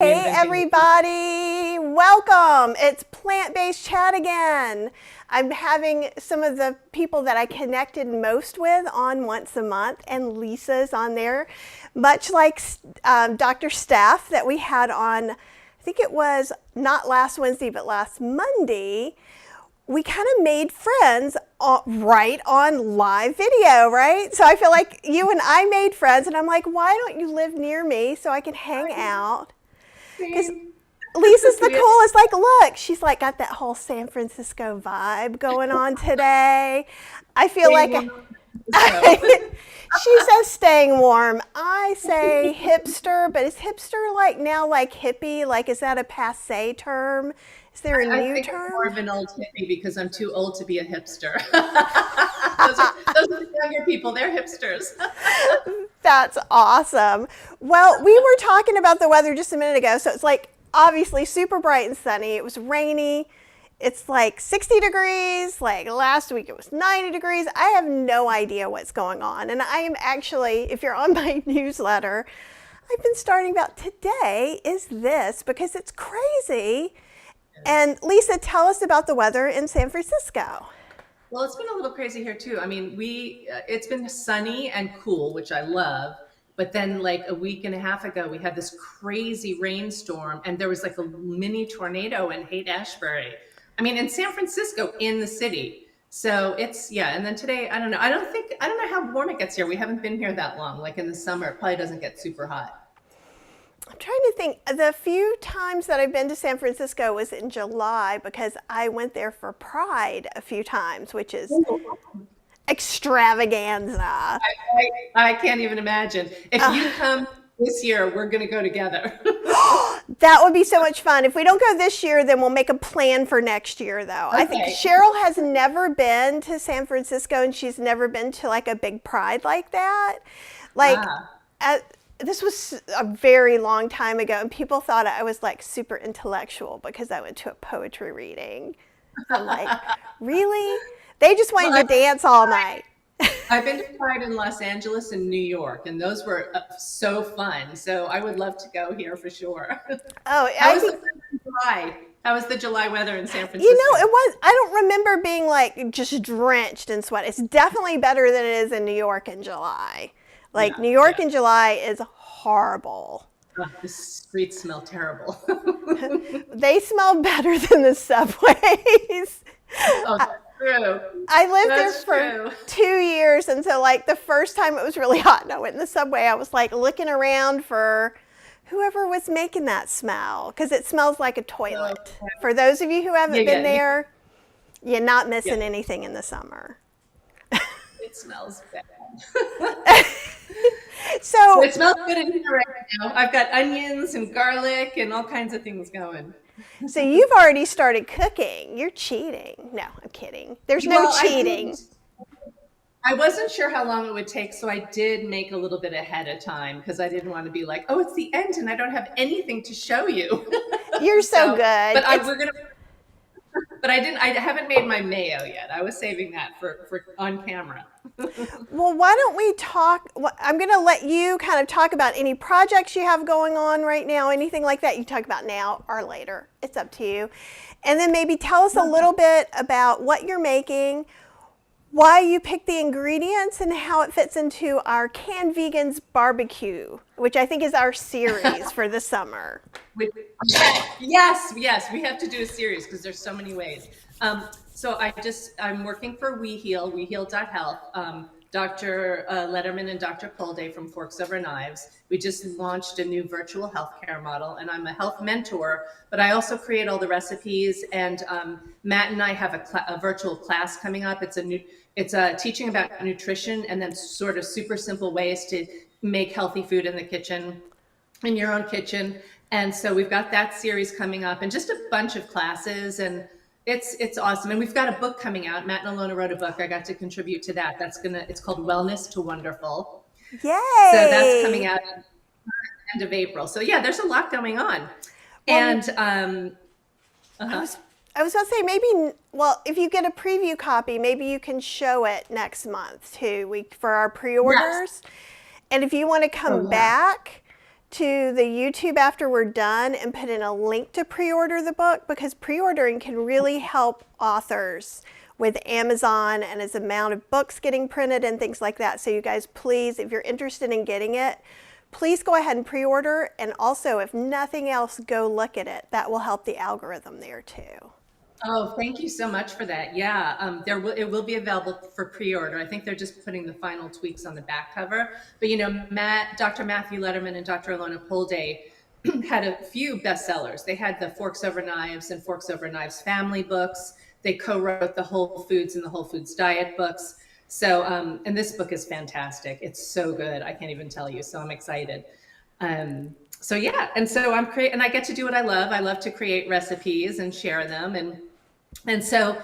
Hey everybody, welcome. It's Plant-Based Chat again. I'm having some of the people that I connected most with on once a month, and Lisa's on there, much like Dr. Steph that we had on, I think it was not last Wednesday, but last Monday. We kind of made friends right on live video, right? So I feel like you and I made friends, and I'm like, why don't you live near me so I can hang out? Because Lisa's the coolest. Like, look, she's like got that whole San Francisco vibe going on today. I feel like she says staying warm. I say hipster, but is hipster like now like hippie? Like, is that a passé term? Is there a new term? I'm more of an old hippie because I'm too old to be a hipster. those are the younger people. They're hipsters. That's awesome. Well, we were talking about the weather just a minute ago. So it's like obviously super bright and sunny. It was rainy. It's like 60 degrees. Like last week it was 90 degrees. I have no idea what's going on. And I am actually, if you're on my newsletter, I've been starting about today is this because it's crazy. And Lisa, tell us about the weather in San Francisco. Well, it's been a little crazy here too. I mean, it's been sunny and cool, which I love. But then like a week and a half ago, we had this crazy rainstorm and there was like a mini tornado in Haight-Ashbury. I mean, in San Francisco, in the city. So it's, yeah. And then today, I don't know. I don't know how warm it gets here. We haven't been here that long. Like in the summer, it probably doesn't get super hot. I'm trying to think. The few times that I've been to San Francisco was in July because I went there for Pride a few times, which is extravaganza. I can't even imagine. If you come this year, we're going to go together. That would be so much fun. If we don't go this year, then we'll make a plan for next year, though. Okay. I think Cheryl has never been to San Francisco, and she's never been to like a big Pride like that. Like, this was a very long time ago, and people thought I was like super intellectual because I went to a poetry reading. I'm like, really? They just wanted to dance all night. I've been to Pride in Los Angeles and New York, and those were so fun. So I would love to go here for sure. Oh, How was the weather in July? How was the July weather in San Francisco? You know, it was, I don't remember being like just drenched in sweat. It's definitely better than it is in New York in July. Like New York in July is horrible. The streets smell terrible. They smell better than the subways. Oh, that's true. I lived there for 2 years, and so like the first time it was really hot and I went in the subway, I was like looking around for whoever was making that smell because it smells like a toilet. For those of you who haven't been there, you're not missing anything in the summer. It smells bad. So it smells good in here right now. I've got onions and garlic and all kinds of things going. So you've already started cooking. You're cheating. No, I'm kidding. There's no cheating. I wasn't sure how long it would take, so I did make a little bit ahead of time because I didn't want to be like, oh, it's the end and I don't have anything to show you. You're so good. But I haven't made my mayo yet. I was saving that for on camera. Well, why don't we talk? I'm going to let you kind of talk about any projects you have going on right now, anything like that you talk about now or later. It's up to you. And then maybe tell us a little bit about what you're making, why you picked the ingredients, and how it fits into our Canned Vegans barbecue, which I think is our series for the summer. Yes, we have to do a series because there's so many ways. So I'm working for WeHeal, WeHeal.health, Dr. Lederman and Dr. Pulde from Forks Over Knives. We just launched a new virtual healthcare model, and I'm a health mentor, but I also create all the recipes. And Matt and I have a virtual class coming up. It's a teaching about nutrition and then sort of super simple ways to make healthy food in the kitchen, in your own kitchen. And so we've got that series coming up and just a bunch of classes, and it's awesome. And we've got a book coming out. Matt and Alona wrote a book. I got to contribute to that. It's called Wellness to Wonderful. Yay! So that's coming out at the end of April. So yeah, there's a lot going on. And I was about to say if you get a preview copy, maybe you can show it next month too. For our pre-orders. Yes. And if you want to come back to the YouTube after we're done and put in a link to pre-order the book, because pre-ordering can really help authors with Amazon and its amount of books getting printed and things like that. So you guys, please, if you're interested in getting it, please go ahead and pre-order. And also, if nothing else, go look at it. That will help the algorithm there too. Oh, thank you so much for that. Yeah, it will be available for pre-order. I think they're just putting the final tweaks on the back cover. But Dr. Matthew Lederman and Dr. Alona Pulde had a few bestsellers. They had the Forks Over Knives and Forks Over Knives family books. They co-wrote the Whole Foods and the Whole Foods Diet books. So, and this book is fantastic. It's so good. I can't even tell you. So I'm excited. So yeah, and so and I get to do what I love. I love to create recipes and share them, and so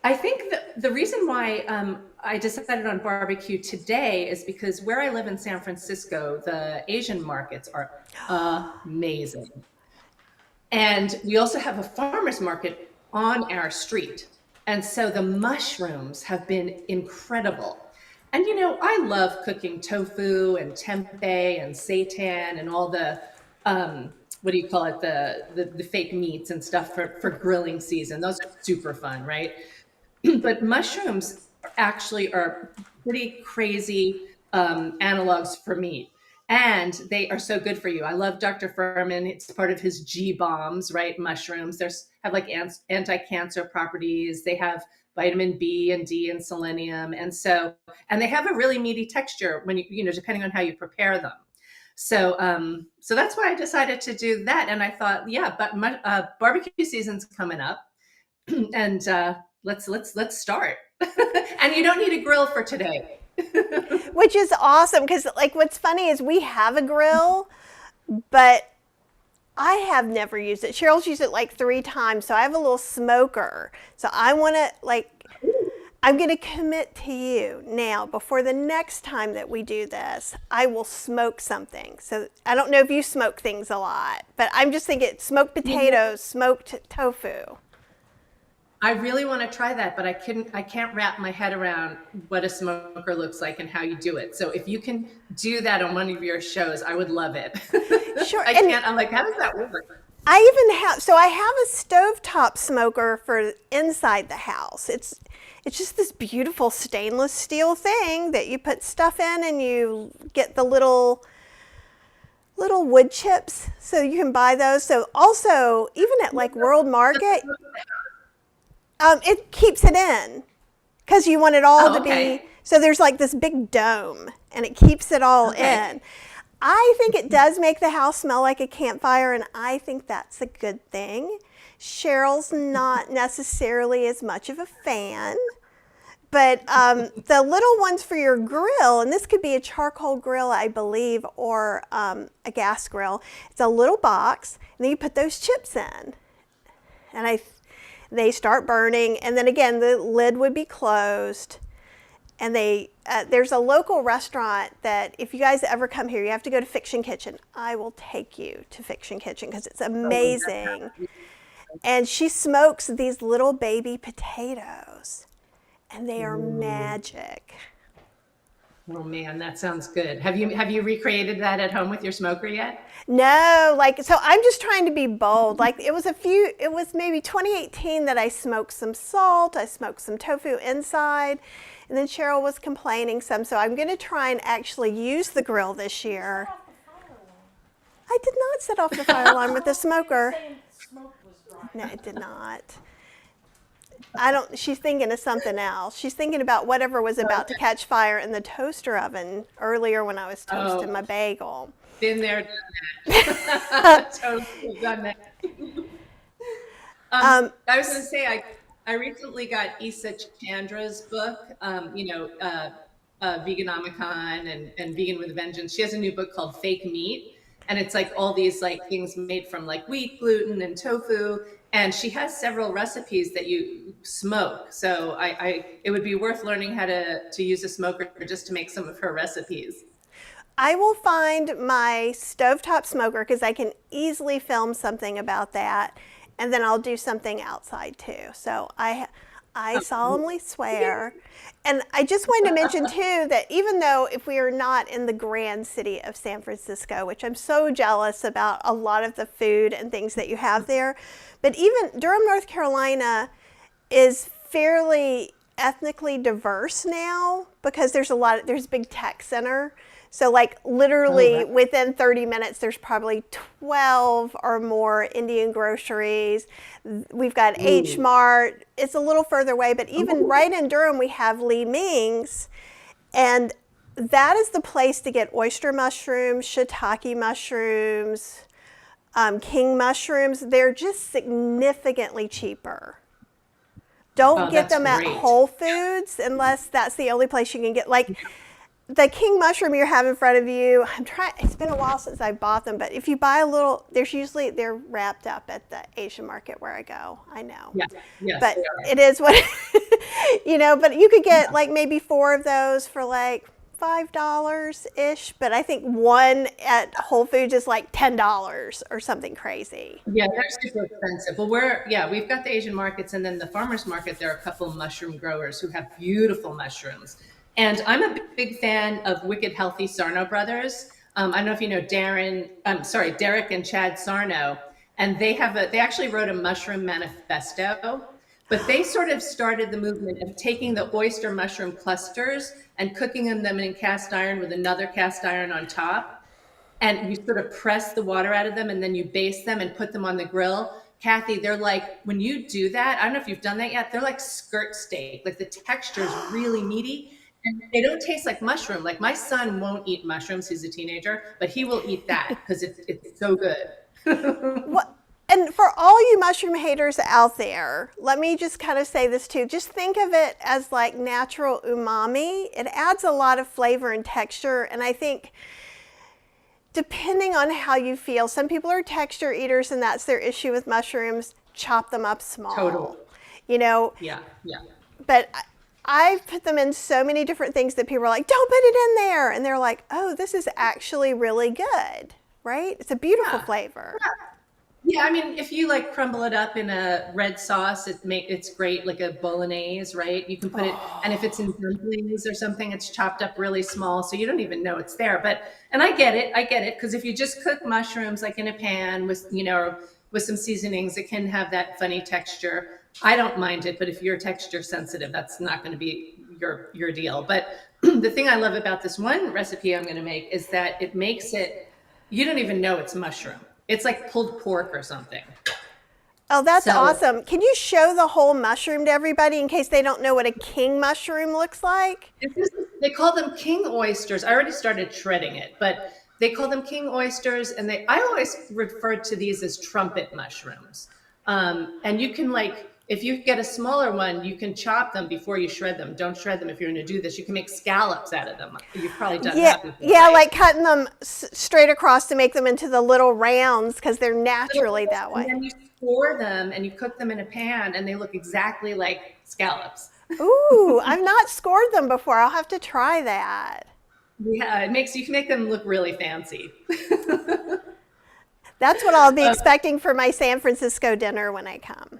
I think that the reason why I decided on barbecue today is because where I live in San Francisco, the Asian markets are amazing, and we also have a farmer's market on our street, and so the mushrooms have been incredible. And I love cooking tofu and tempeh and seitan and all the what do you call it, the fake meats and stuff for grilling season. Those are super fun, right? But mushrooms actually are pretty crazy analogs for meat. And they are so good for you. I love Dr. Furman. It's part of his G bombs, right? Mushrooms. Have like anti-cancer properties. They have vitamin B and D and selenium. And they have a really meaty texture when depending on how you prepare them. So that's why I decided to do that. And I thought, yeah, but barbecue season's coming up, and let's start. And you don't need a grill for today. Which is awesome, because like what's funny is we have a grill, but I have never used it. Cheryl's used it like 3 times, so I have a little smoker. So I want to I'm going to commit to you now, before the next time that we do this, I will smoke something. So I don't know if you smoke things a lot, but I'm just thinking smoked potatoes, smoked tofu. I really want to try that, but I can't wrap my head around what a smoker looks like and how you do it. So if you can do that on one of your shows, I would love it. Sure. I'm like, how does that work? I have a stovetop smoker for inside the house. It's just this beautiful stainless steel thing that you put stuff in, and you get the little wood chips, so you can buy those. So also, even at like World Market, it keeps it in, because you want it all to be, so there's like this big dome, and it keeps it all in. I think it does make the house smell like a campfire, and I think that's a good thing. Cheryl's not necessarily as much of a fan, but the little ones for your grill, and this could be a charcoal grill, I believe, or a gas grill. It's a little box, and then you put those chips in, and they start burning, and then again, the lid would be closed. And there's a local restaurant that if you guys ever come here, you have to go to Fiction Kitchen. I will take you to Fiction Kitchen, because it's amazing. And she smokes these little baby potatoes, and they are magic. Oh man, that sounds good. Have you recreated that at home with your smoker yet? No, so I'm just trying to be bold. It was maybe 2018 that I smoked some salt, I smoked some tofu inside, and then Cheryl was complaining some, so I'm going to try and actually use the grill this year. I did not set off the fire alarm with the smoker. No, it did not. She's thinking of something else. She's thinking about whatever was about to catch fire in the toaster oven earlier when I was toasting my bagel. Been there, done that. Totally done that. I was going to say, I recently got Isa Chandra's book, Veganomicon and Vegan with a Vengeance. She has a new book called Fake Meat, and it's like all these like things made from like wheat, gluten, and tofu. And she has several recipes that you smoke. So it would be worth learning how to use a smoker just to make some of her recipes. I will find my stovetop smoker, because I can easily film something about that, and then I'll do something outside too. So I solemnly swear. And I just wanted to mention too that even though if we are not in the grand city of San Francisco, which I'm so jealous about a lot of the food and things that you have there, but even Durham, North Carolina is fairly ethnically diverse now because there's a big tech center. So like literally within 30 minutes, there's probably 12 or more Indian groceries. We've got H Mart. It's a little further away, but even right in Durham, we have Lee Ming's. And that is the place to get oyster mushrooms, shiitake mushrooms, king mushrooms. They're just significantly cheaper. Don't get them at Whole Foods unless that's the only place you can get. Like the king mushroom you have in front of you, it's been a while since I bought them, but if you buy a little, they're wrapped up at the Asian market where I go. I know. Yes, but it is what, but you could get like maybe 4 of those for like $5-ish, but I think one at Whole Foods is like $10 or something crazy. Yeah, they're super expensive. Well, we've got the Asian markets, and then the farmers market, there are a couple of mushroom growers who have beautiful mushrooms. And I'm a big fan of Wicked Healthy Sarno brothers. I don't know if you know Derek and Chad Sarno, and they actually wrote a mushroom manifesto. But they sort of started the movement of taking the oyster mushroom clusters and cooking them in cast iron with another cast iron on top. And you sort of press the water out of them, and then you baste them and put them on the grill. Kathy, they're like, when you do that, I don't know if you've done that yet, they're like skirt steak. Like the texture is really meaty, and they don't taste like mushroom. Like my son won't eat mushrooms. He's a teenager, but he will eat that because it's so good. What? And for all you mushroom haters out there, let me just kind of say this too. Just think of it as like natural umami. It adds a lot of flavor and texture. And I think depending on how you feel, some people are texture eaters and that's their issue with mushrooms. Chop them up small. Totally. Yeah. But I've put them in so many different things that people are like, don't put it in there. And they're like, oh, this is actually really good, right? It's a beautiful flavor. Yeah, I mean, if you like crumble it up in a red sauce, it's great, like a bolognese, right? You can put it, and if it's in dumplings or something, it's chopped up really small, so you don't even know it's there. And I get it, because if you just cook mushrooms like in a pan with, with some seasonings, it can have that funny texture. I don't mind it, but if you're texture sensitive, that's not going to be your deal. But the thing I love about this one recipe I'm going to make is that it makes it, you don't even know it's mushroom. It's like pulled pork or something. Oh, that's awesome. Can you show the whole mushroom to everybody in case they don't know what a king mushroom looks like? They call them king oysters. I already started shredding it, but they call them king oysters, and I always refer to these as trumpet mushrooms. And you can if you get a smaller one, you can chop them before you shred them. Don't shred them if you're going to do this. You can make scallops out of them. You've probably done that before. Yeah, right? Like cutting them straight across to make them into the little rounds because they're naturally that way. And then you score them and you cook them in a pan, and they look exactly like scallops. Ooh, I've not scored them before. I'll have to try that. Yeah, you can make them look really fancy. That's what I'll be expecting for my San Francisco dinner when I come.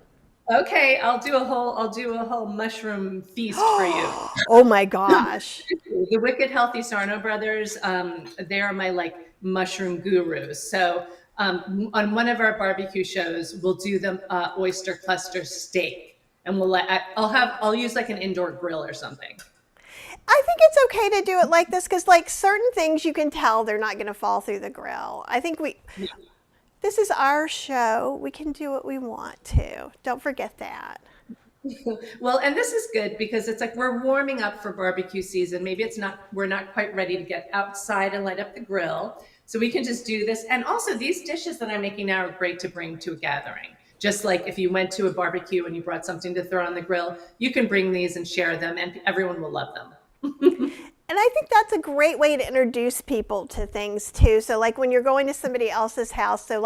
Okay, I'll do a whole mushroom feast for you. Oh my gosh. The Wicked Healthy Sarno brothers, they are my mushroom gurus. So on one of our barbecue shows, we'll do the oyster cluster steak, and I'll use like an indoor grill or something. I think it's okay to do it like this because certain things you can tell they're not going to fall through the grill. I think this is our show. We can do what we want to. Don't forget that. Well, and this is good because it's like we're warming up for barbecue season. Maybe we're not quite ready to get outside and light up the grill. So we can just do this. And also these dishes that I'm making now are great to bring to a gathering. Just like if you went to a barbecue and you brought something to throw on the grill, you can bring these and share them, and everyone will love them. And I think that's a great way to introduce people to things too. So when you're going to somebody else's house, and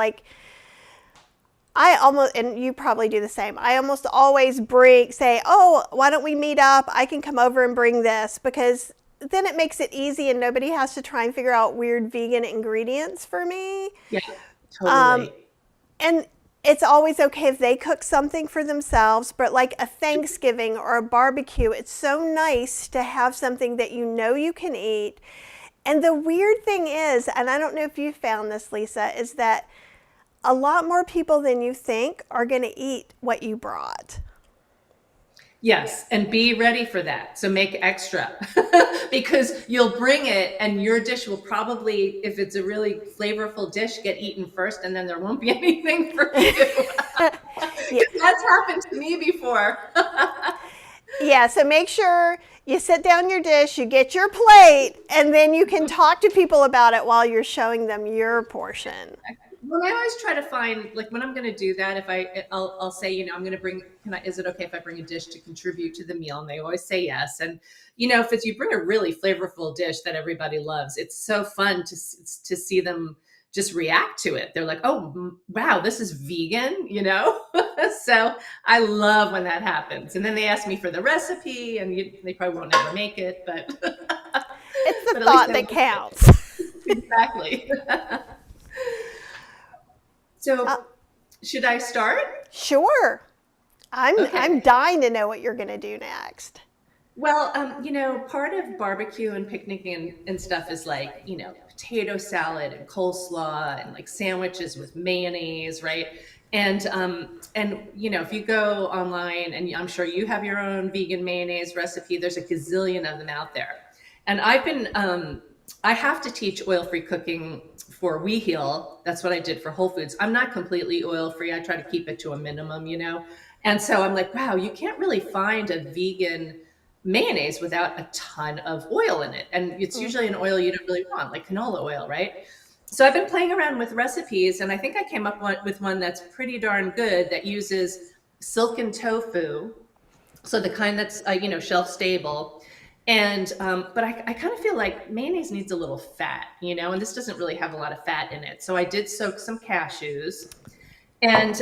you probably do the same, I almost always say, oh, why don't we meet up? I can come over and bring this, because then it makes it easy and nobody has to try and figure out weird vegan ingredients for me. Yeah, totally. And it's always okay if they cook something for themselves, but like a Thanksgiving or a barbecue, it's so nice to have something that you know you can eat. And the weird thing is, and I don't know if you found this, Lisa, is that a lot more people than you think are going to eat what you brought. Yes, and be ready for that. So make extra because you'll bring it and your dish will probably, if it's a really flavorful dish, get eaten first and then there won't be anything for you. Yeah. That's happened to me before. Yeah, so make sure you sit down your dish, you get your plate, and then you can talk to people about it while you're showing them your portion. Well, I always try to find, like, when I'm going to do that, I'll say, I'm going to bring, is it okay if I bring a dish to contribute to the meal? And they always say yes. And, if you bring a really flavorful dish that everybody loves, it's so fun to see them just react to it. They're like, oh, wow, this is vegan, So I love when that happens. And then they ask me for the recipe and they probably won't ever make it, but it's the but thought that counts. Exactly. So should I start? Sure. Okay. I'm dying to know what you're going to do next. Well, part of barbecue and picnicking and stuff is like, potato salad and coleslaw and like sandwiches with mayonnaise, right? And if you go online, and I'm sure you have your own vegan mayonnaise recipe, there's a gazillion of them out there. And I have to teach oil-free cooking for WeHeal. That's what I did for Whole Foods. I'm not completely oil-free. I try to keep it to a minimum, And so I'm like, wow, you can't really find a vegan mayonnaise without a ton of oil in it. And it's usually an oil you don't really want, like canola oil, right? So I've been playing around with recipes, and I think I came up with one that's pretty darn good that uses silken tofu. So the kind that's, shelf stable. And, but I kind of feel like mayonnaise needs a little fat, and this doesn't really have a lot of fat in it. So I did soak some cashews. And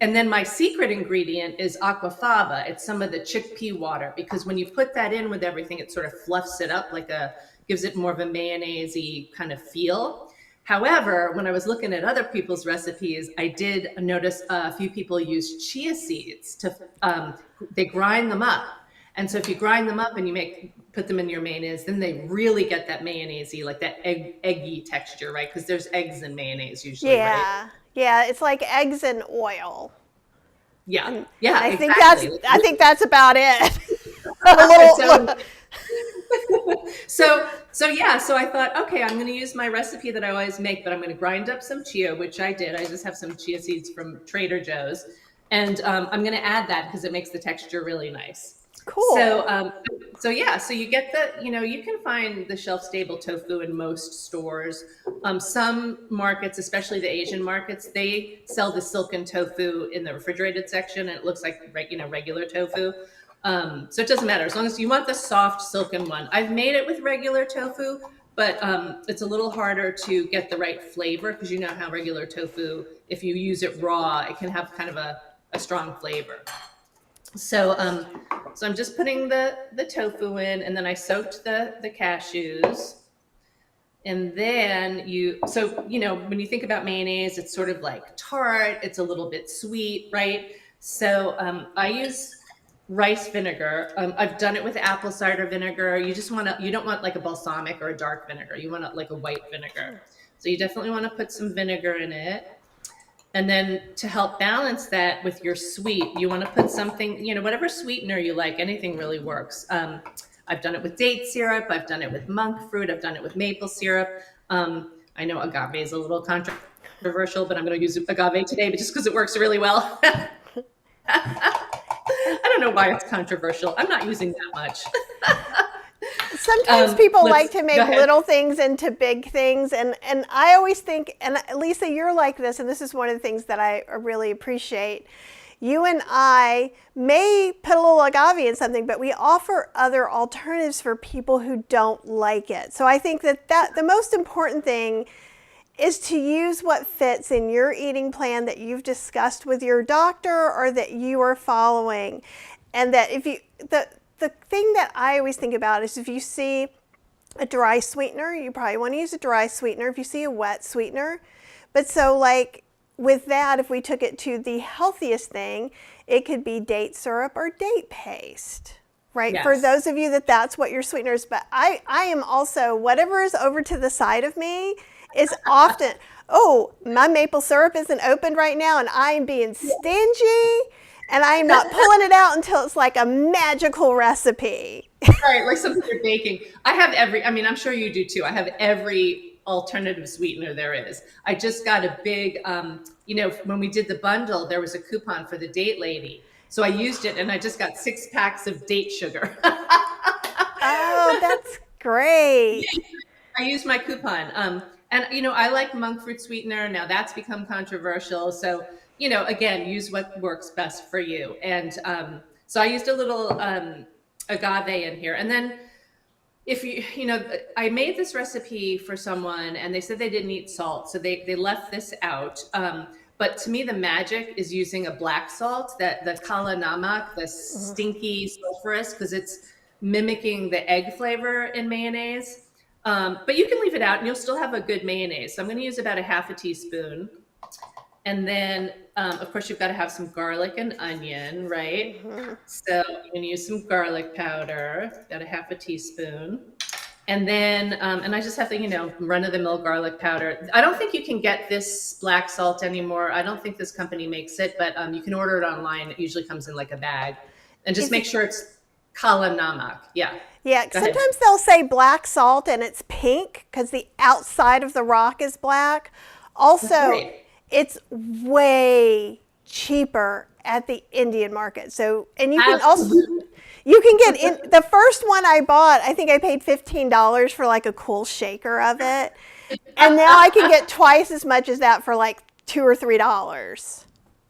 then my secret ingredient is aquafaba. It's some of the chickpea water, because when you put that in with everything, it sort of fluffs it up, gives it more of a mayonnaise-y kind of feel. However, when I was looking at other people's recipes, I did notice a few people use chia seeds they grind them up. And so if you grind them up and you put them in your mayonnaise, then they really get that mayonnaise-y, like that eggy texture, right? Because there's eggs in mayonnaise usually, right? Yeah, it's like eggs and oil. Yeah, And yeah, I exactly. think that's about it. A little. So I thought, okay, I'm going to use my recipe that I always make, but I'm going to grind up some chia, which I did. I just have some chia seeds from Trader Joe's, and I'm going to add that because it makes the texture really nice. Cool. So you get you can find the shelf-stable tofu in most stores. Some markets, especially the Asian markets, they sell the silken tofu in the refrigerated section, and it looks like regular tofu. So it doesn't matter as long as you want the soft silken one. I've made it with regular tofu, but it's a little harder to get the right flavor because you know how regular tofu, if you use it raw, it can have kind of a strong flavor. So I'm just putting the tofu in, and then I soaked the cashews. And then when you think about mayonnaise, it's sort of like tart, it's a little bit sweet, right? So I use rice vinegar. I've done it with apple cider vinegar. You don't want like a balsamic or a dark vinegar. You want like a white vinegar. So you definitely want to put some vinegar in it. And then to help balance that with your sweet, you want to put something, whatever sweetener you like, anything really works. I've done it with date syrup. I've done it with monk fruit. I've done it with maple syrup. I know agave is a little controversial, but I'm going to use agave today, but just because it works really well. I don't know why it's controversial. I'm not using that much. Sometimes people like to make little things into big things. And I always think, and Lisa, you're like this, and this is one of the things that I really appreciate. You and I may put a little agave in something, but we offer other alternatives for people who don't like it. So I think that the most important thing is to use what fits in your eating plan that you've discussed with your doctor or that you are following. And that the thing that I always think about is if you see a dry sweetener, you probably want to use a dry sweetener. If you see a wet sweetener, but so like with that, if we took it to the healthiest thing, it could be date syrup or date paste, right? Yes. For those of you that's what your sweetener is. But I am also, whatever is over to the side of me is often, oh, my maple syrup isn't opened right now and I am being stingy and I am not pulling it out until it's like a magical recipe. Right, like something you're baking. I'm sure you do too. I have every alternative sweetener there is. I just got a big, when we did the bundle, there was a coupon for the date lady. So I used it and I just got 6 packs of date sugar. Oh, that's great. I used my coupon. I like monk fruit sweetener. Now that's become controversial. So, again, use what works best for you. And so I used a little agave in here. And then if I made this recipe for someone and they said they didn't eat salt. So they left this out. But to me, the magic is using a black salt, the kala namak, the stinky sulfurous, because it's mimicking the egg flavor in mayonnaise. But you can leave it out and you'll still have a good mayonnaise. So I'm going to use about a half a teaspoon. And then, of course, you've got to have some garlic and onion, right? So you're going to use some garlic powder, about a half a teaspoon. And then, and I just have to, run-of-the-mill garlic powder. I don't think you can get this black salt anymore. I don't think this company makes it, but you can order it online. It usually comes in like a bag. And just make sure it's kala namak. Yeah. Yeah, sometimes they'll say black salt and it's pink because the outside of the rock is black. Also, it's way cheaper at the Indian market. So, and you can also, you can get in, the first one I bought, I think I paid $15 for like a cool shaker of it. And now I can get twice as much as that for like $2 or $3.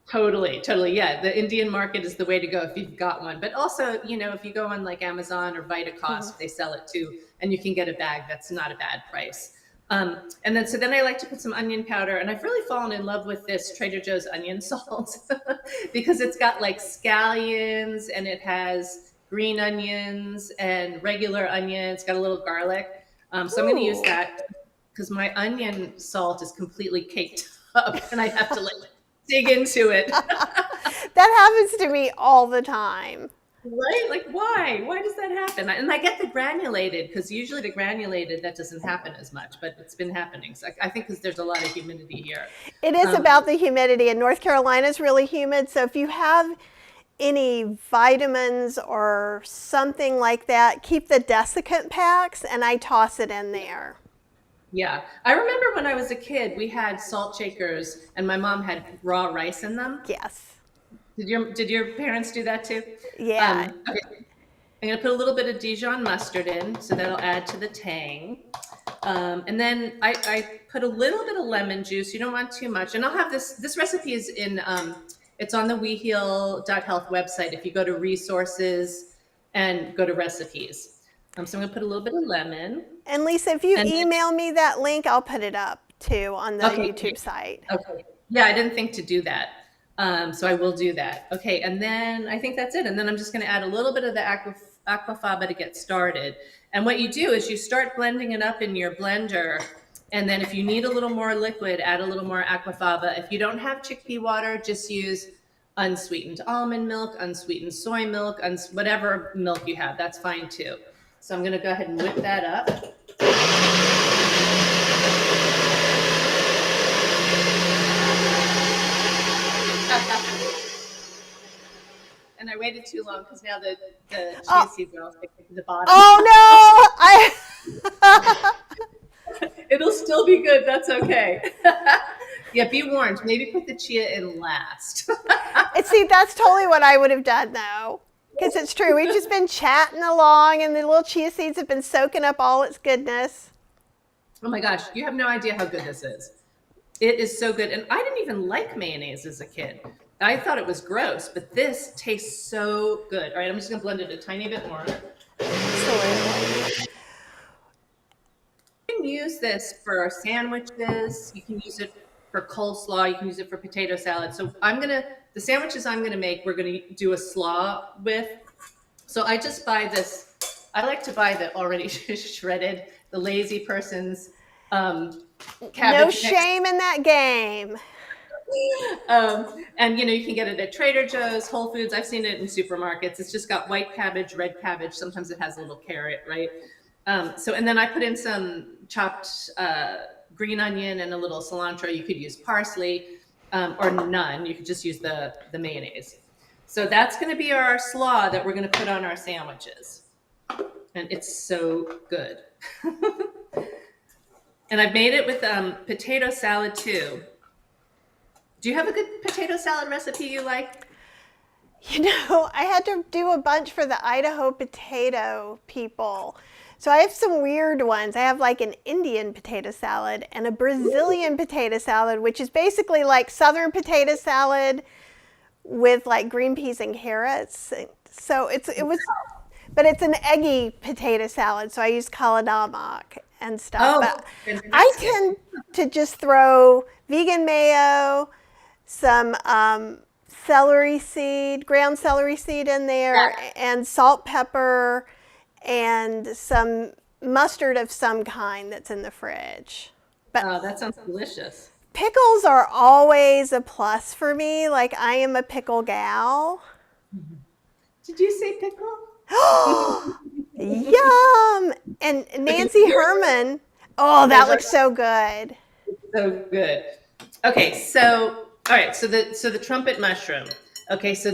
Totally. Yeah. The Indian market is the way to go if you've got one. But also, if you go on like Amazon or Vitacost, they sell it too. And you can get a bag that's not a bad price. And then I like to put some onion powder. And I've really fallen in love with this Trader Joe's onion salt because it's got like scallions and it has green onions and regular onions. It's got a little garlic. So I'm going to use that because my onion salt is completely caked up and I have to dig into it. That happens to me all the time. Right? Like, why? Why does that happen? And I get the granulated because usually the granulated, that doesn't happen as much, but it's been happening. So I think because there's a lot of humidity here. It is about the humidity, and North Carolina is really humid. So if you have any vitamins or something like that, keep the desiccant packs, and I toss it in there. Yeah. I remember when I was a kid, we had salt shakers and my mom had raw rice in them. Yes. Did your parents do that too? Yeah. Okay. I'm going to put a little bit of Dijon mustard in, so that'll add to the tang. And then I put a little bit of lemon juice. You don't want too much. And I'll have this recipe is in, it's on the WeHeal.health website. If you go to resources and go to recipes. So I'm going to put a little bit of lemon. And Lisa, if you email me that link, I'll put it up too on the YouTube site. Okay. Yeah, I didn't think to do that. So I will do that. Okay, and then I think that's it. And then I'm just going to add a little bit of the aquafaba to get started. And what you do is you start blending it up in your blender. And then if you need a little more liquid, add a little more aquafaba. If you don't have chickpea water, just use unsweetened almond milk, unsweetened soy milk, whatever milk you have. That's fine too. So I'm going to go ahead and whip that up. And I waited too long because now the chia seeds are all sticking to the bottom. Oh no! It'll still be good. That's okay. Yeah, be warned. Maybe put the chia in last. See, that's totally what I would have done though. Because it's true. We've just been chatting along and the little chia seeds have been soaking up all its goodness. Oh my gosh, you have no idea how good this is. It is so good. And I didn't even like mayonnaise as a kid. I thought it was gross, but this tastes so good. All right, I'm just going to blend it a tiny bit more. Absolutely. You can use this for sandwiches. You can use it for coleslaw. You can use it for potato salad. So the sandwiches I'm going to make, we're going to do a slaw with. So I just buy this. I like to buy the already shredded, the lazy person's cabbage No mix. shame in that game. And you can get it at Trader Joe's, Whole Foods. I've seen it in supermarkets. It's just got white cabbage, red cabbage. Sometimes it has a little carrot, right? And then I put in some chopped green onion and a little cilantro. You could use parsley or none. You could just use the mayonnaise. So that's going to be our slaw that we're going to put on our sandwiches. And it's so good. And I've made it with potato salad too. Do you have a good potato salad recipe you like? I had to do a bunch for the Idaho potato people. So I have some weird ones. I have like an Indian potato salad and a Brazilian potato salad, which is basically like Southern potato salad with like green peas and carrots. So but it's an eggy potato salad. So I use kaladamak and stuff. Oh, But I fantastic. tend to just throw vegan mayo, some ground celery seed in there, Yeah. and salt, pepper, and some mustard of some kind that's in the fridge. But Oh, that sounds delicious. pickles are always a plus for me. Like, I am a pickle gal. Did you say pickle? Yum! And Okay, Nancy here's Herman. Oh, that there's our looks so good. so good. Okay, so all right, so the trumpet mushroom. Okay, so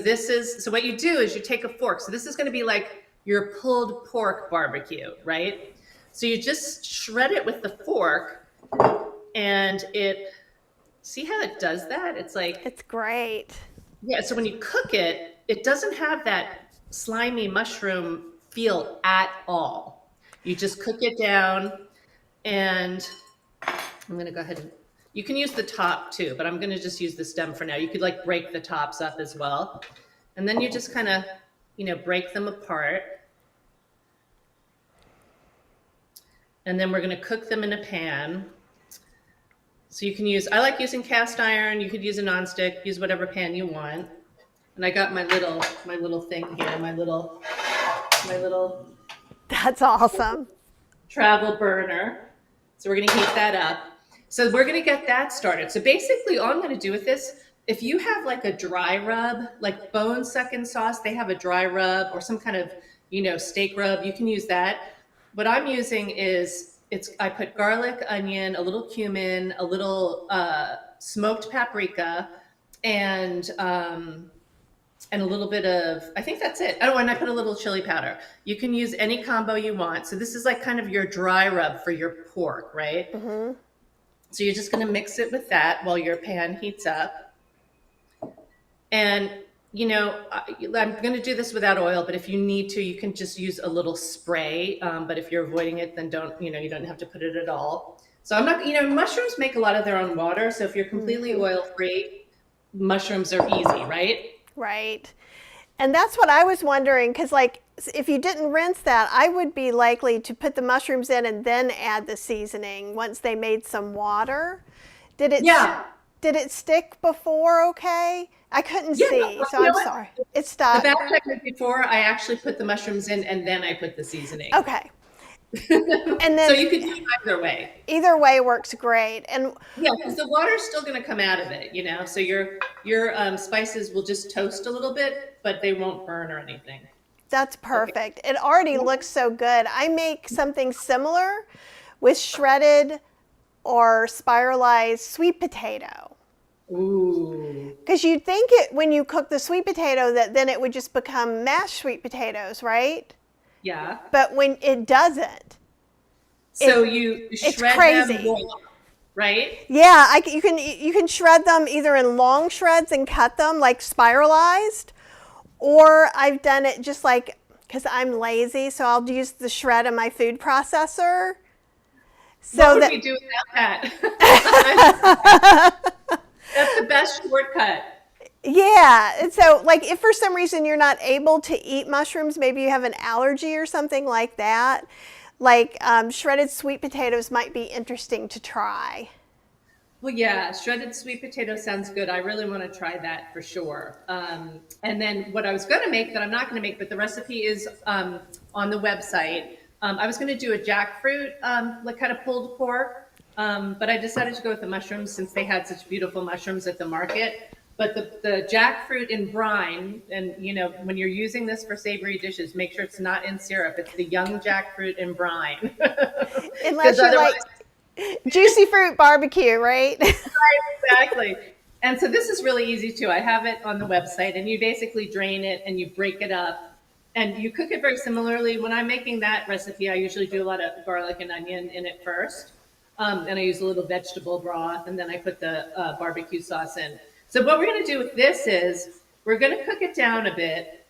what you do is you take a fork. So this is going to be like your pulled pork barbecue, right? So you just shred it with the fork, and see how it does that? It's like, It's great. yeah, so when you cook it, it doesn't have that slimy mushroom feel at all. You just cook it down, and I'm going to go ahead and you can use the top too, but I'm going to just use the stem for now. You could like break the tops up as well. And then you just kind of, break them apart. And then we're going to cook them in a pan. So I like using cast iron. You could use a nonstick, use whatever pan you want. And I got my little thing here, my little That's awesome. travel burner. So we're going to heat that up. So we're going to get that started. So basically all I'm going to do with this, if you have like a dry rub, like bone sucking sauce, they have a dry rub or some kind of, steak rub, you can use that. What I'm using is I put garlic, onion, a little cumin, a little smoked paprika, and a little bit of, I think that's it. Oh, and I put a little chili powder. You can use any combo you want. So this is like kind of your dry rub for your pork, right? Mm-hmm. So you're just going to mix it with that while your pan heats up. And, I'm going to do this without oil, but if you need to, you can just use a little spray. But if you're avoiding it, then you don't have to put it at all. So I'm not, mushrooms make a lot of their own water. So if you're completely oil free, mushrooms are easy, right? Right. And that's what I was wondering, because like if you didn't rinse that, I would be likely to put the mushrooms in and then add the seasoning once they made some water. Did it Yeah. did it stick before okay? I couldn't Yeah. see, so You know I'm what? sorry. It The stuck. batch I did before, I actually put the mushrooms in and then I put the seasoning. Okay. And So then you could do either way. either way works great. And Yeah, because the water's still going to come out of it, So your spices will just toast a little bit, but they won't burn or anything. that's Okay. perfect. It already looks so good. I make something similar with shredded or spiralized sweet potato. Ooh. Because you'd think it when you cook the sweet potato that then it would just become mashed sweet potatoes, right? Yeah. But when it doesn't, So you it's shred them crazy. raw, right? Yeah, you can shred them either in long shreds and cut them like spiralized, or I've done it just like because I'm lazy, so I'll use the shred of my food processor. What So would that we do without that? That's the best shortcut. yeah, and so like if for some reason you're not able to eat mushrooms, maybe you have an allergy or something like that, like shredded sweet potatoes might be interesting to try. Well, yeah, shredded sweet potato sounds good. I really want to try that for sure. And then what I was going to make that I'm not going to make, but the recipe is on the website. I was going to do a jackfruit, like kind of pulled pork. But I decided to go with the mushrooms since they had such beautiful mushrooms at the market. But the jackfruit in brine, and when you're using this for savory dishes, make sure it's not in syrup. It's the young jackfruit in brine. Because Unless you otherwise, like juicy fruit barbecue, right? exactly. And so this is really easy too. I have it on the website, and you basically drain it and you break it up, and you cook it very similarly. When I'm making that recipe, I usually do a lot of garlic and onion in it first, and I use a little vegetable broth, and then I put the barbecue sauce in. So what we're going to do with this is we're going to cook it down a bit,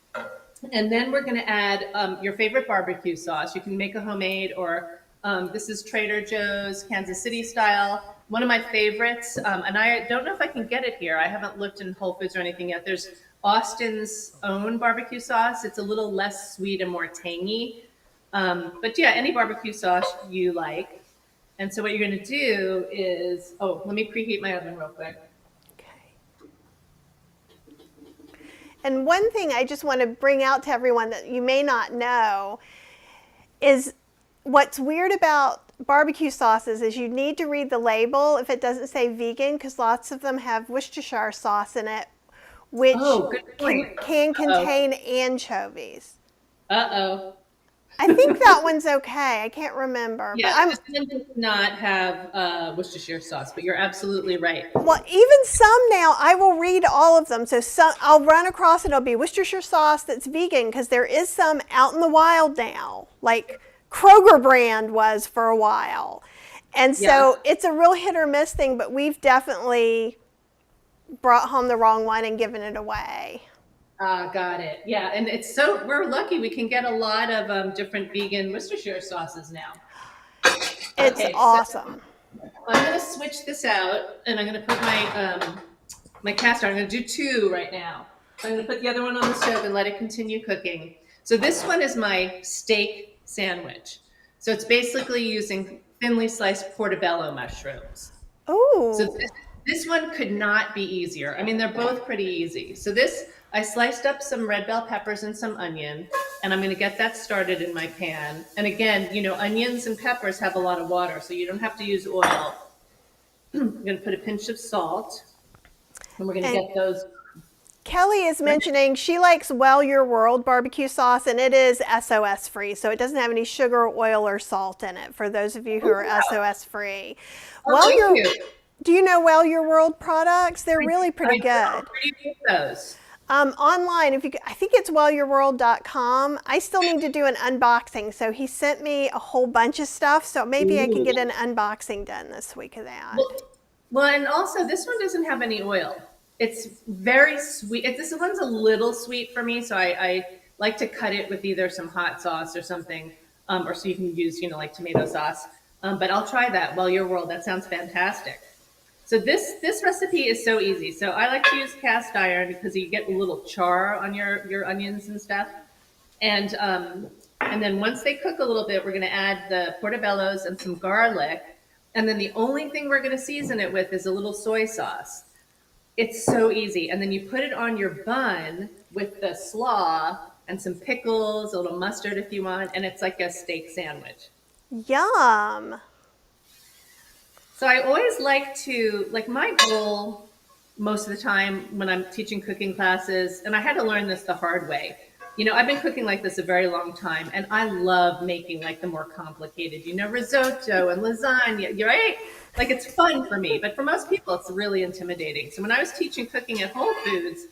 and then we're going to add your favorite barbecue sauce. You can make a homemade, or this is Trader Joe's Kansas City style. One of my favorites, and I don't know if I can get it here. I haven't looked in Whole Foods or anything yet. There's Austin's own barbecue sauce. It's a little less sweet and more tangy. But yeah, any barbecue sauce you like. And so what you're going to do is, oh, let me preheat my oven real quick. And one thing I just want to bring out to everyone that you may not know is what's weird about barbecue sauces is you need to read the label if it doesn't say vegan, because lots of them have Worcestershire sauce in it, which can contain anchovies. Uh-oh. I think that one's okay. I can't remember. Yeah, this one does not have Worcestershire sauce, but you're absolutely right. Well, even some now, I will read all of them. So I'll run across it. It'll be Worcestershire sauce that's vegan, because there is some out in the wild now, like Kroger brand was for a while. And so it's a real hit or miss thing, but we've definitely brought home the wrong one and given it away. Got it. Yeah, and we're lucky we can get a lot of different vegan Worcestershire sauces now. It's awesome. So I'm going to switch this out, and I'm going to put my cast iron. I'm going to do 2 right now. I'm going to put the other one on the stove and let it continue cooking. So this one is my steak sandwich. So it's basically using thinly sliced portobello mushrooms. Oh. So this one could not be easier. I mean, they're both pretty easy. So I sliced up some red bell peppers and some onion, and I'm going to get that started in my pan. And again, onions and peppers have a lot of water, so you don't have to use oil. I'm going to put a pinch of salt, and we're going to get those. Kelly is mentioning she likes Well Your World barbecue sauce, and it is SOS free, so it doesn't have any sugar, oil, or salt in it, for those of you who are SOS free. Do you know Well Your World products? They're really pretty good. Where do you get those? Online, I think it's wellyourworld.com. I still need to do an unboxing, so he sent me a whole bunch of stuff, so maybe I can get an unboxing done this week of that. Well, and also this one doesn't have any oil. It's very sweet. This one's a little sweet for me, so I like to cut it with either some hot sauce or something, or so you can use, like tomato sauce. But I'll try that. Well Your World, that sounds fantastic. So this recipe is so easy. So I like to use cast iron because you get a little char on your onions and stuff. And then once they cook a little bit, we're going to add the portobellos and some garlic. And then the only thing we're going to season it with is a little soy sauce. It's so easy. And then you put it on your bun with the slaw and some pickles, a little mustard if you want, and it's like a steak sandwich. Yum. So I always like my goal most of the time when I'm teaching cooking classes, and I had to learn this the hard way. I've been cooking like this a very long time, and I love making like the more complicated, risotto and lasagna, right? Like it's fun for me, but for most people, it's really intimidating. So when I was teaching cooking at Whole Foods,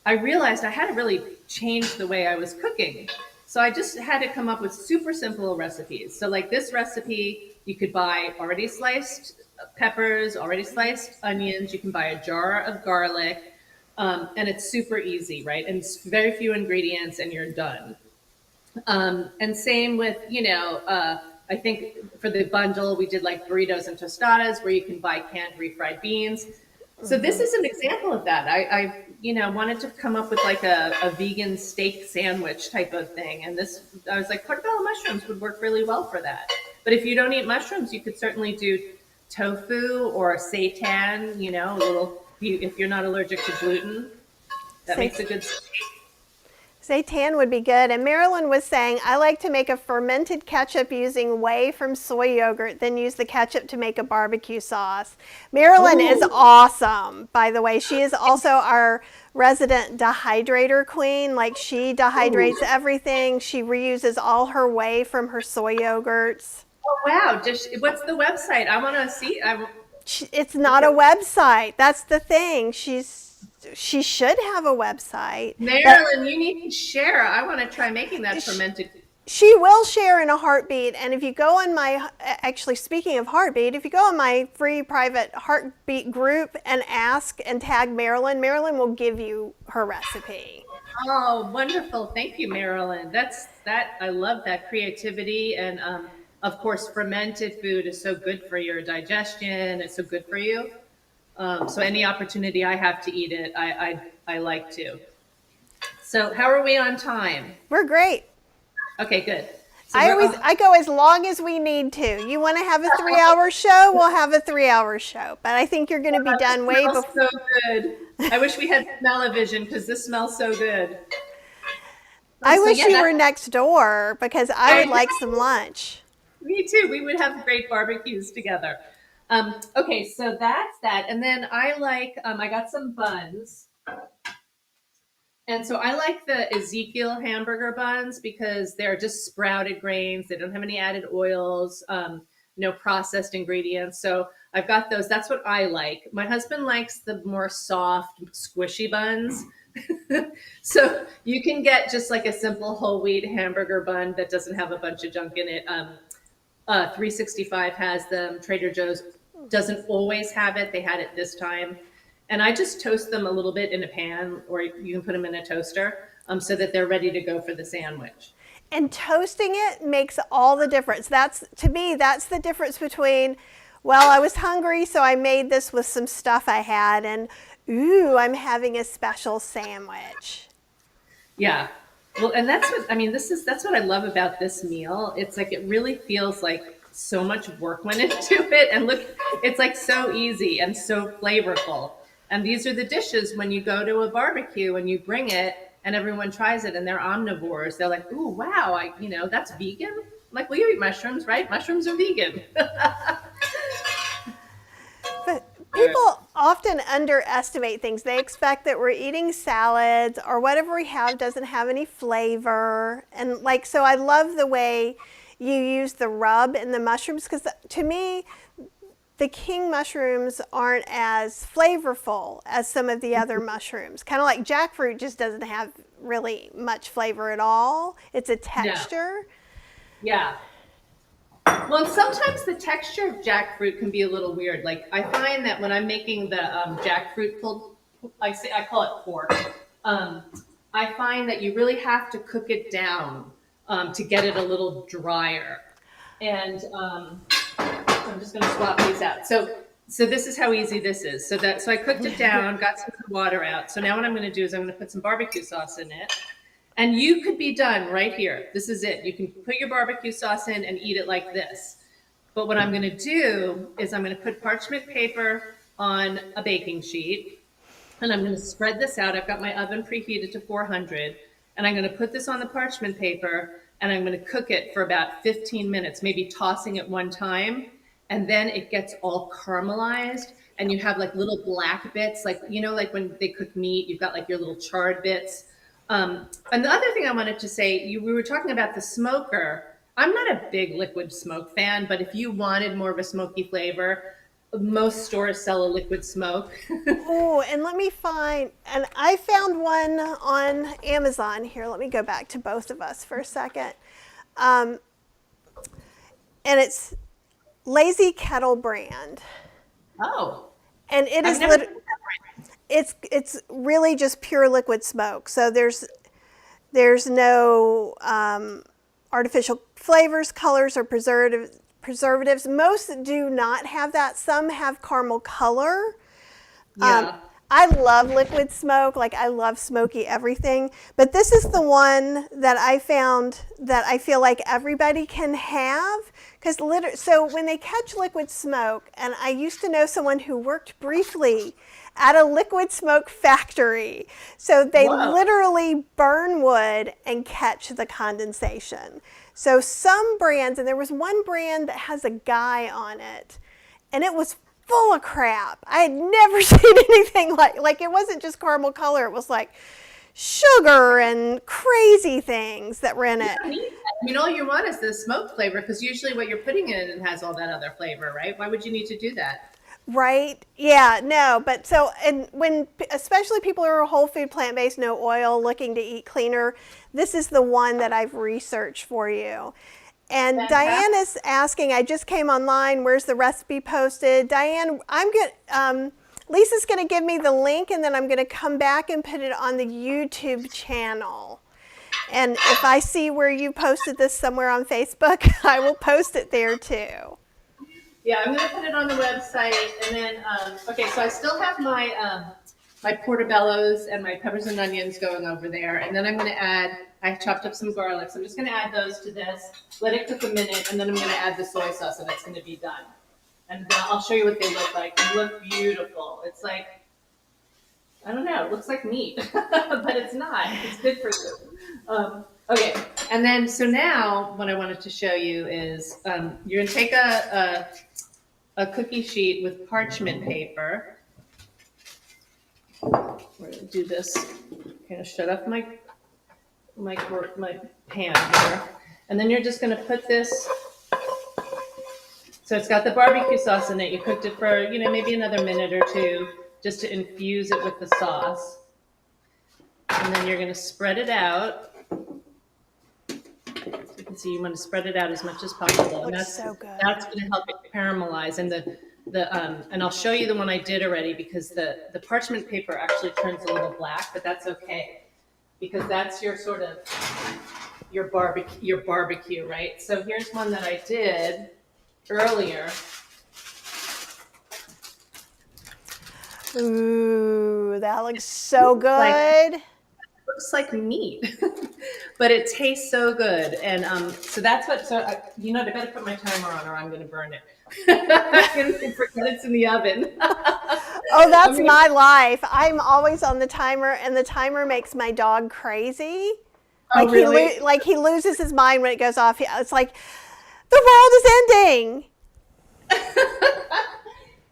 I realized I had to really change the way I was cooking. So I just had to come up with super simple recipes. So like this recipe, you could buy already sliced peppers, already sliced onions. You can buy a jar of garlic, and it's super easy, right? And it's very few ingredients, and you're done. And same with, I think for the bundle, we did like burritos and tostadas where you can buy canned refried beans. So this is an example of that. I wanted to come up with like a vegan steak sandwich type of thing. And I was like, portobello mushrooms would work really well for that. But if you don't eat mushrooms, you could certainly do tofu or seitan, if you're not allergic to gluten. That makes a good steak. Seitan would be good. And Marilyn was saying, I like to make a fermented ketchup using whey from soy yogurt, then use the ketchup to make a barbecue sauce. Marilyn is awesome, by the way. She is also our resident dehydrator queen. Like, she dehydrates everything. She reuses all her whey from her soy yogurts. Oh, wow. What's the website? I want to see. It's not a website. That's the thing. She should have a website. Marilyn, you need to share. I want to try making that fermented. She will share in a heartbeat. And if you go on actually speaking of heartbeat, if you go on my free private heartbeat group and ask and tag Marilyn, Marilyn will give you her recipe. Oh, wonderful. Thank you, Marilyn. I love that creativity. And of course, fermented food is so good for your digestion. It's so good for you. So any opportunity I have to eat it, I like to. So how are we on time? We're great. Okay, good. So I go as long as we need to. You want to have a 3-hour show? We'll have a 3-hour show. But I think you're going to be done way before. So good. I wish we had smell-o-vision because this smells so good. I wish you were next door because I would like some lunch. Me too. We would have great barbecues together. Okay, so that's that. And then I got some buns. And so I like the Ezekiel hamburger buns because they're just sprouted grains. They don't have any added oils, no processed ingredients. So I've got those. That's what I like. My husband likes the more soft, squishy buns. So you can get just like a simple whole wheat hamburger bun that doesn't have a bunch of junk in it. 365 has them. Trader Joe's doesn't always have it. They had it this time. And I just toast them a little bit in a pan, or you can put them in a toaster so that they're ready to go for the sandwich. And toasting it makes all the difference. To me, that's the difference between, well, I was hungry, so I made this with some stuff I had, and ooh, I'm having a special sandwich. Yeah. Well, and that's what I love about this meal. It's like, it really feels like so much work went into it. And look, it's like so easy and so flavorful. And these are the dishes when you go to a barbecue and you bring it and everyone tries it and they're omnivores. They're like, ooh, wow, that's vegan? I'm like, well, you eat mushrooms, right? Mushrooms are vegan. But people often underestimate things. They expect that we're eating salads or whatever we have doesn't have any flavor. And so I love the way you use the rub in the mushrooms, because to me, the king mushrooms aren't as flavorful as some of the other mushrooms. Kind of like jackfruit just doesn't have really much flavor at all. It's a texture. Yeah. Well, and sometimes the texture of jackfruit can be a little weird. Like, I find that when I'm making the jackfruit pulled, I call it pork. I find that you really have to cook it down to get it a little drier. And I'm just going to swap these out. So this is how easy this is. So I cooked it down, got some water out. So now what I'm going to do is I'm going to put some barbecue sauce in it. And you could be done right here. This is it. You can put your barbecue sauce in and eat it like this. But what I'm going to do is I'm going to put parchment paper on a baking sheet. And I'm going to spread this out. I've got my oven preheated to 400. And I'm going to put this on the parchment paper. And I'm going to cook it for about 15 minutes, maybe tossing it one time. And then it gets all caramelized. And you have like little black bits, like when they cook meat, you've got like your little charred bits. And the other thing I wanted to say, we were talking about the smoker. I'm not a big liquid smoke fan, but if you wanted more of a smoky flavor, most stores sell a liquid smoke. Oh, and and I found one on Amazon. Here, let me go back to both of us for a second. And it's Lazy Kettle brand. Oh. And it is it's really just pure liquid smoke. So there's no artificial flavors, colors, or preservatives. Most do not have that. Some have caramel color. Yeah. I love liquid smoke. Like, I love smoky everything. But this is the one that I found that I feel like everybody can have. So when they catch liquid smoke, and I used to know someone who worked briefly at a liquid smoke factory. So they Whoa. literally burn wood and catch the condensation. So some brands, and there was one brand that has a guy on it, and it was full of crap. I had never seen anything like it wasn't just caramel color. It was like sugar and crazy things that were in it. I mean, all you want is the smoke flavor, because usually what you're putting in it has all that other flavor, right? Why would you need to do that? Right? Yeah, no, but so, and when, especially people who are whole food, plant-based, no oil, looking to eat cleaner, this is the one that I've researched for you. And Fantastic. Diane is asking, I just came online, where's the recipe posted? Diane, Lisa's going to give me the link, and then I'm going to come back and put it on the YouTube channel. And if I see where you posted this somewhere on Facebook, I will post it there too. Yeah, I'm going to put it on the website, and then, okay, so I still have my my portobellos and my peppers and onions going over there, and then I'm going to add, I chopped up some garlic, so I'm just going to add those to this, let it cook a minute, and then I'm going to add the soy sauce, and it's going to be done. And I'll show you what they look like. They look beautiful. It's like, I don't know, it looks like meat, but it's not. It's good for you. Okay, and then, so now what I wanted to show you is you're going to take a cookie sheet with parchment paper. We're going to do this. I'm going to shut off my pan here. And then you're just going to put this, so it's got the barbecue sauce in it. You cooked it for, maybe another minute or two just to infuse it with the sauce. And then you're going to spread it out. You can see you want to spread it out as much as possible. And Looks so good. That's going to help it caramelize. And and I'll show you the one I did already, because the parchment paper actually turns a little black, but that's okay, because that's your sort of your barbecue, right? So here's one that I did earlier. Ooh, that looks so good. Looks like meat, but it tastes so good. And so that's what, I better put my timer on or I'm going to burn it. I'm going to forget it's in the oven. Oh, that's my life. I'm always on the timer, and the timer makes my dog crazy. Oh, really? He loses his mind when it goes off. It's like, the world is ending.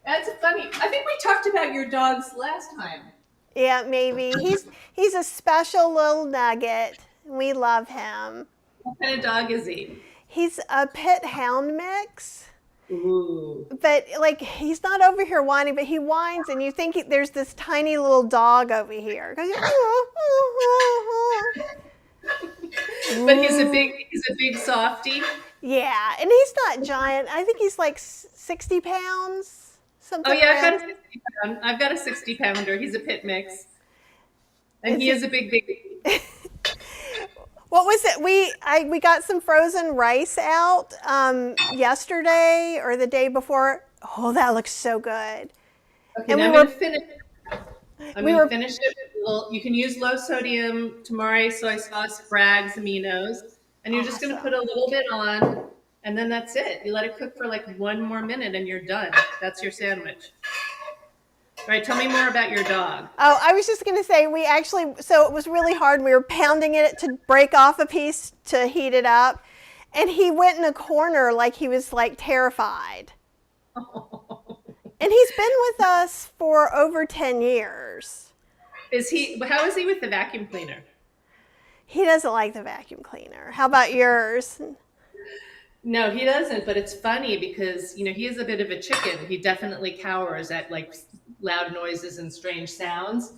That's funny. I think we talked about your dogs last time. Yeah, maybe. He's a special little nugget. We love him. What kind of dog is he? He's a pit hound mix. Ooh. But he's not over here whining, but he whines, and you think there's this tiny little dog over here. But he's a big softie. Yeah, and he's not giant. I think he's like 60 pounds. Something. Oh yeah, I've got a 60 pounder. He's a pit mix, and he is a big baby. What was it? We got some frozen rice out yesterday or the day before. Oh, that looks so good. Okay, and now I'm going to finish. Finish it. You can use low sodium tamari soy sauce, Bragg's aminos, and you're just going to put a little bit on, and then that's it. You let it cook for like 1 more minute, and you're done. That's your sandwich. All right, tell me more about your dog. Oh, I was just going to say, so it was really hard. We were pounding it to break off a piece to heat it up. And he went in a corner like he was terrified. Oh. And he's been with us for over 10 years. How is he with the vacuum cleaner? He doesn't like the vacuum cleaner. How about yours? No, he doesn't, but it's funny because, he is a bit of a chicken. He definitely cowers at loud noises and strange sounds.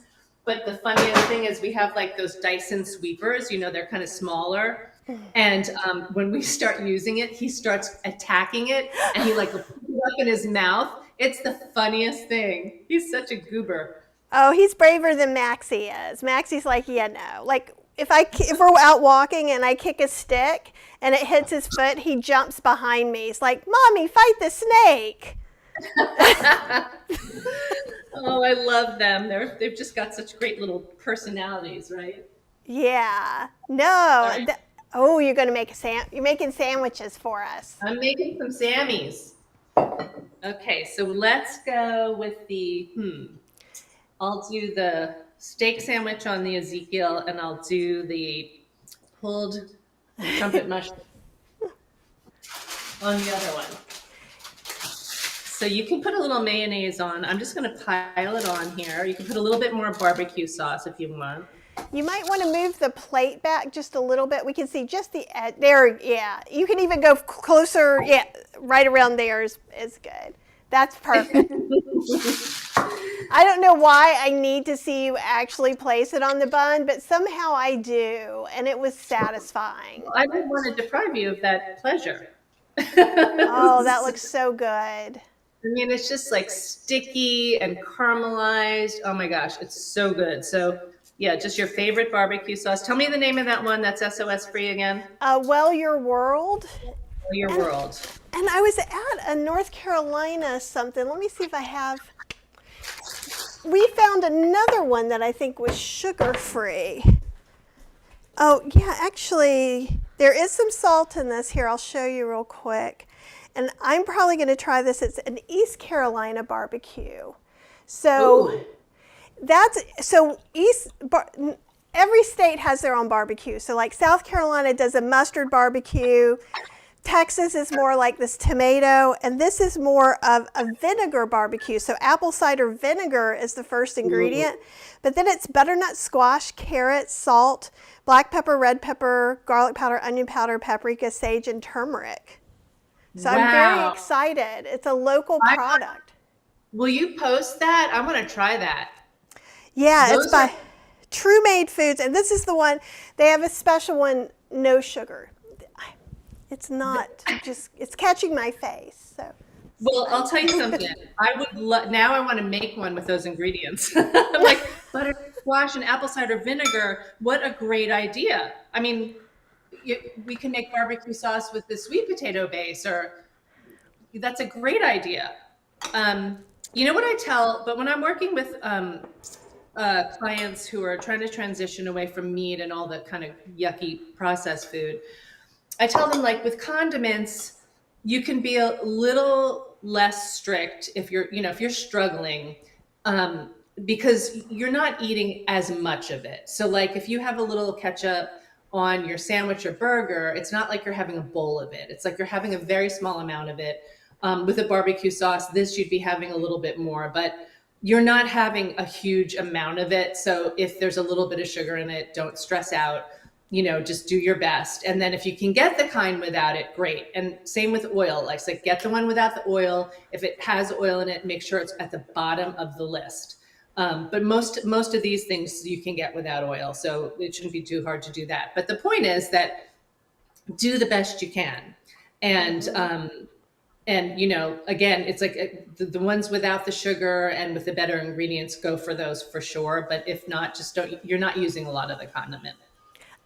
But the funniest thing is we have those Dyson sweepers, they're kind of smaller. And when we start using it, he starts attacking it, and he puts it up in his mouth. It's the funniest thing. He's such a goober. Oh, he's braver than Maxie is. Maxie's yeah, no. If we're out walking and I kick a stick and it hits his foot, he jumps behind me. He's like, "Mommy, fight the snake." Oh, I love them. They've just got such great little personalities, right? Yeah. No. Right. You're going to make you're making sandwiches for us. I'm making some Sammys. Okay, so let's go with the I'll do the steak sandwich on the Ezekiel, and I'll do the pulled trumpet mushroom on the other one. So you can put a little mayonnaise on. I'm just going to pile it on here. You can put a little bit more barbecue sauce if you want. You might want to move the plate back just a little bit. We can see just the edge there. Yeah, you can even go closer. Yeah, right around there is good. That's perfect. I don't know why I need to see you actually place it on the bun, but somehow I do, and it was satisfying. I didn't want to deprive you of that pleasure. Oh, that looks so good. I mean, it's just like sticky and caramelized. Oh my gosh, it's so good. So yeah, just your favorite barbecue sauce. Tell me the name of that one that's SOS free again. Well, Your World. Your World. And I was at a North Carolina something. Let me see if I have. We found another one that I think was sugar-free. Oh, yeah, actually, there is some salt in this. Here, I'll show you real quick. And I'm probably going to try this. It's an East Carolina barbecue. So Ooh. Every state has their own barbecue. So like South Carolina does a mustard barbecue. Texas is more like this tomato, and this is more of a vinegar barbecue. So apple cider vinegar is the first ingredient, but then it's butternut squash, carrots, salt, black pepper, red pepper, garlic powder, onion powder, paprika, sage, and turmeric. So I'm very excited. It's a local product. Will you post that? I want to try that. Yeah, it's by True Made Foods, and this is the one, they have a special one, no sugar. It's not just, it's catching my face. So. Well, I'll tell you something. I would now I want to make one with those ingredients. I'm like, butter squash and apple cider vinegar. What a great idea. I mean, we can make barbecue sauce with the sweet potato base, or that's a great idea. You know what I tell, but when I'm working with clients who are trying to transition away from meat and all the kind of yucky processed food, I tell them, like, with condiments, you can be a little less strict if you're struggling, because you're not eating as much of it. So like if you have a little ketchup on your sandwich or burger, it's not like you're having a bowl of it. It's like you're having a very small amount of it. With a barbecue sauce, this you'd be having a little bit more, but you're not having a huge amount of it. So if there's a little bit of sugar in it, don't stress out. Just do your best. And then if you can get the kind without it, great. And same with oil. Like get the one without the oil. If it has oil in it, make sure it's at the bottom of the list. But most of these things you can get without oil. So it shouldn't be too hard to do that. But the point is that do the best you can. And, again, it's like the ones without the sugar and with the better ingredients, go for those for sure. But if not, you're not using a lot of the condiment.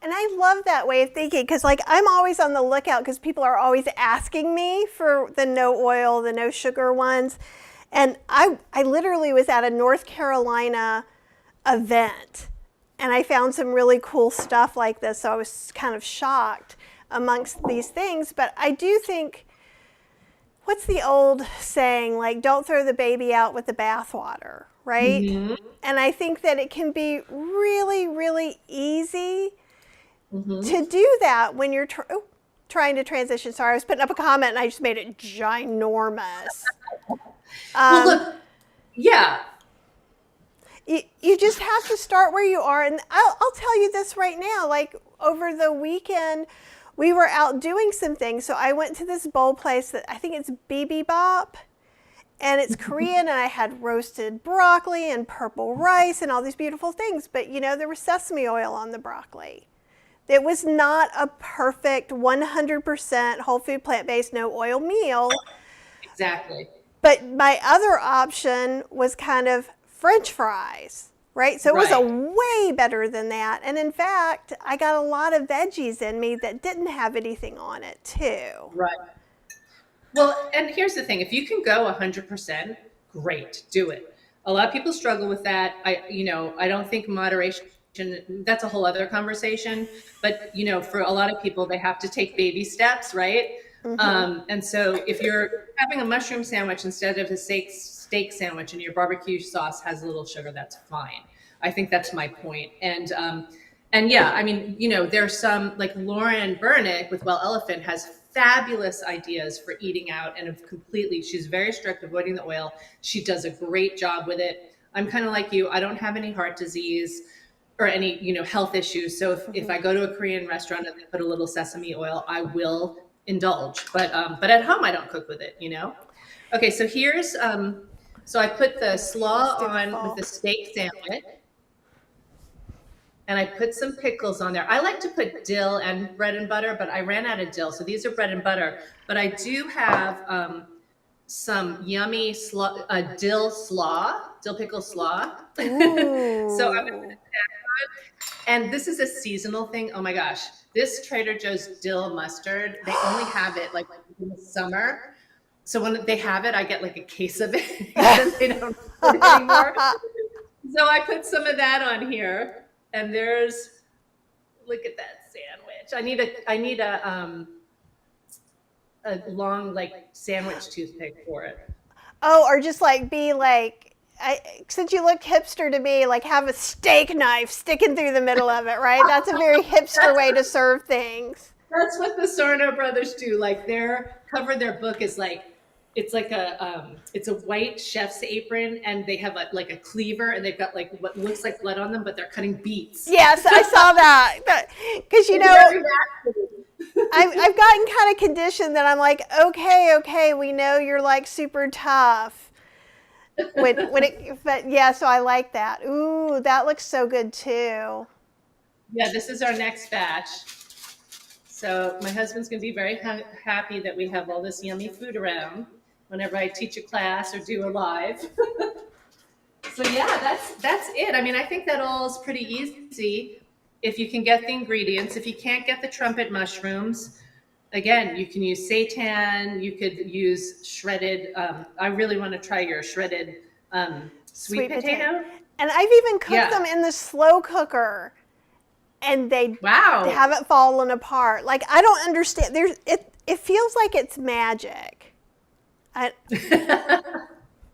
And I love that way of thinking, because like I'm always on the lookout because people are always asking me for the no oil, the no sugar ones. And I literally was at a North Carolina event and I found some really cool stuff like this. So I was kind of shocked amongst these things. But I do think, what's the old saying, like, don't throw the baby out with the bathwater, right? Mm-hmm. And I think that it can be really, really easy to do that when you're trying to transition. Sorry, I was putting up a comment and I just made it ginormous. Well, look, yeah. You just have to start where you are. And I'll tell you this right now, like over the weekend, we were out doing some things. So I went to this bowl place that I think it's BBQ, and it's Korean, and I had roasted broccoli and purple rice and all these beautiful things. But there was sesame oil on the broccoli. It was not a perfect 100% whole food, plant-based, no oil meal. Exactly. But my other option was kind of French fries, right? So it was a way better than that. And in fact, I got a lot of veggies in me that didn't have anything on it too. Right. Well, and here's the thing. If you can go 100%, great, do it. A lot of people struggle with that. I don't think moderation, that's a whole other conversation, but for a lot of people, they have to take baby steps, right? Mm-hmm. And so if you're having a mushroom sandwich instead of a steak steak sandwich and your barbecue sauce has a little sugar, that's fine. I think that's my point. And yeah, I mean, there's some like Lauren Bernick with Well Elephant has fabulous ideas for eating out and she's very strict, avoiding the oil. She does a great job with it. I'm kind of like you. I don't have any heart disease or any, health issues. So if I go to a Korean restaurant and they put a little sesame oil, I will indulge. But at home, I don't cook with it, Okay, so here's, so I put the slaw on with the steak sandwich. And I put some pickles on there. I like to put dill and bread and butter, but I ran out of dill. So these are bread and butter. But I do have some yummy dill pickle slaw. So I'm going to put that on. And this is a seasonal thing. Oh my gosh. This Trader Joe's dill mustard, they only have it like in the summer. So when they have it, I get like a case of it. And they don't put it anymore. So I put some of that on here. And look at that sandwich. I need a long like sandwich toothpick for it. Oh, or just like since you look hipster to me, like have a steak knife sticking through the middle of it, right? That's a very hipster way to serve things. That's what the Sarno brothers do. Like their cover of their book is like, it's like it's a white chef's apron, and they have like a cleaver, and they've got like what looks like blood on them, but they're cutting beets. Yes, I saw that. Because I've gotten kind of conditioned that I'm like, okay, we know you're like super tough. But yeah, so I like that. Ooh, that looks so good too. Yeah, this is our next batch. So my husband's going to be very happy that we have all this yummy food around whenever I teach a class or do a live. So yeah, that's it. I mean, I think that all is pretty easy if you can get the ingredients. If you can't get the trumpet mushrooms, again, you can use seitan. You could use shredded. I really want to try your shredded sweet potato. And I've even cooked them in the slow cooker. And they haven't fallen apart. Like, I don't understand. It feels like it's magic.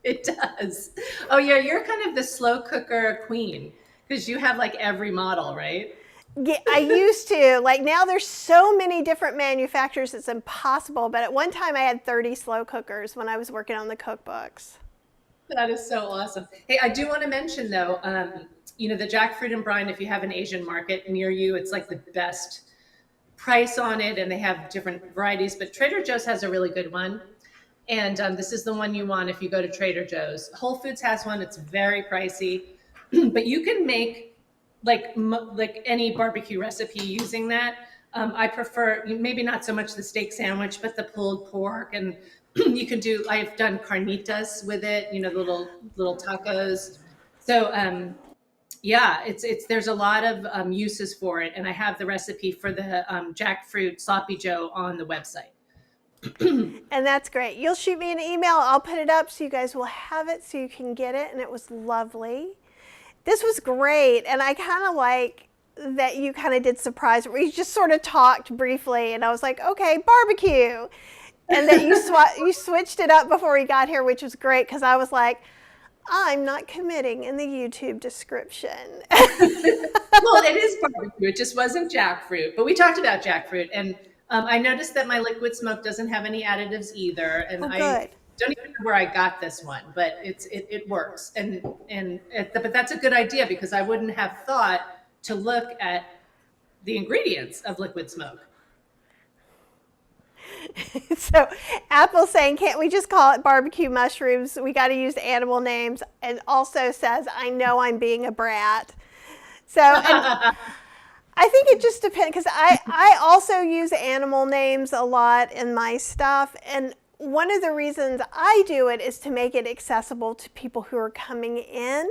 It does. Oh yeah, you're kind of the slow cooker queen because you have like every model, right? Yeah, I used to. Like now there's so many different manufacturers, it's impossible. But at one time I had 30 slow cookers when I was working on the cookbooks. That is so awesome. Hey, I do want to mention though, the jackfruit and brine, if you have an Asian market near you, it's like the best price on it, and they have different varieties, but Trader Joe's has a really good one. And this is the one you want if you go to Trader Joe's. Whole Foods has one. It's very pricey, but you can make like any barbecue recipe using that. I prefer maybe not so much the steak sandwich, but the pulled pork, and you can do. I've done carnitas with it. The little tacos. So yeah, it's there's a lot of uses for it, and I have the recipe for the jackfruit sloppy joe on the website. And that's great. You'll shoot me an email. I'll put it up so you guys will have it so you can get it. And it was lovely. This was great. And I kind of like that you kind of did surprise. We just sort of talked briefly. And I was like, okay, barbecue. And that you switched it up before we got here, which was great because I was like, I'm not committing in the YouTube description. Well, it is barbecue. It just wasn't jackfruit. But we talked about jackfruit. And I noticed that my liquid smoke doesn't have any additives either, and I don't even know where I got this one, but it works, but that's a good idea because I wouldn't have thought to look at the ingredients of liquid smoke. So Apple's saying, can't we just call it barbecue mushrooms? We got to use animal names, and also says, I know I'm being a brat. So. I think it just depends because I also use animal names a lot in my stuff. And one of the reasons I do it is to make it accessible to people who are coming in,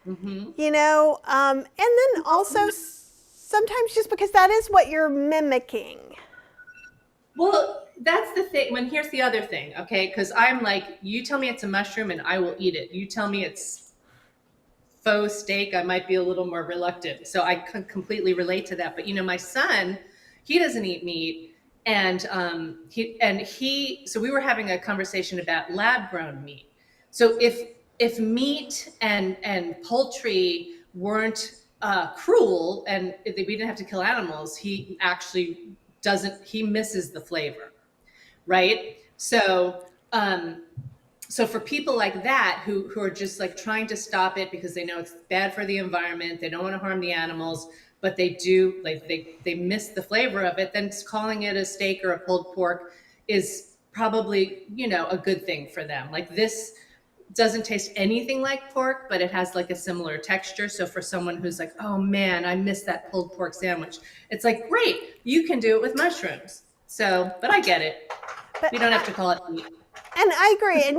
and then also sometimes just because that is what you're mimicking. Well, that's the thing. Here's the other thing, okay? Because I'm like, you tell me it's a mushroom and I will eat it. You tell me it's faux steak, I might be a little more reluctant. So I can completely relate to that. But my son, he doesn't eat meat, and so we were having a conversation about lab grown meat. So if meat and poultry weren't cruel and we didn't have to kill animals, he actually doesn't. He misses the flavor, right? So for people like that who are just like trying to stop it because they know it's bad for the environment, they don't want to harm the animals, but they do, like, they miss the flavor of it, then calling it a steak or a pulled pork is probably, a good thing for them. Like, this doesn't taste anything like pork, but it has like a similar texture. So for someone who's like, oh man, I miss that pulled pork sandwich, it's like, great, you can do it with mushrooms. So, but I get it. But You don't have to call it meat. And I agree. And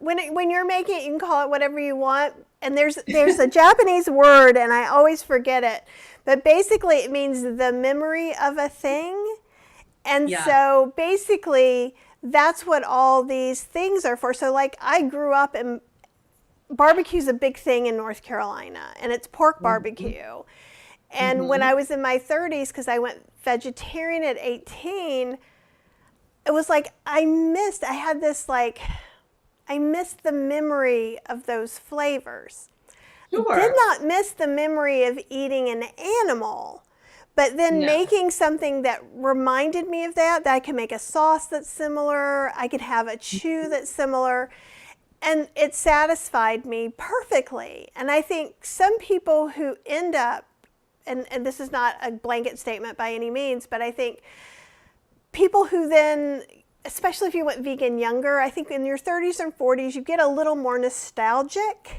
when you're making it, you can call it whatever you want. And there's a Japanese word, and I always forget it. But basically, it means the memory of a thing. And so basically, that's what all these things are for. So like, I grew up in barbecue's a big thing in North Carolina, and it's pork barbecue. And when I was in my 30s, because I went vegetarian at 18, it was like I missed the memory of those flavors. Sure. I did not miss the memory of eating an animal, but then making something that reminded me of that I could make a sauce that's similar, I could have a chew that's similar, and it satisfied me perfectly. And I think some people who end up, and this is not a blanket statement by any means, but I think people who then, especially if you went vegan younger, I think in your 30s and 40s, you get a little more nostalgic,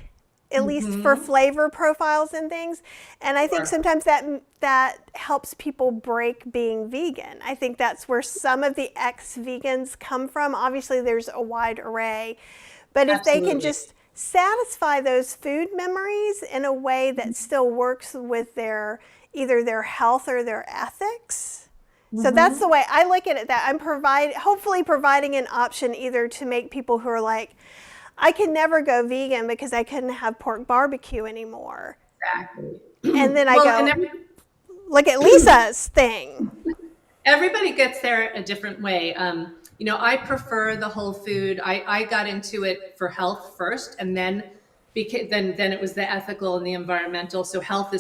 at least for flavor profiles and things. And I think sometimes that helps people break being vegan. I think that's where some of the ex-vegans come from. Obviously, there's a wide array. But if they can just satisfy those food memories in a way that still works with either their health or their ethics. So that's the way I look at it, that I'm hopefully providing an option either to make people who are like, I can never go vegan because I couldn't have pork barbecue anymore. Exactly. And then look at Lisa's thing. Everybody gets there a different way. I prefer the whole food. I got into it for health first, and then it was the ethical and the environmental. So health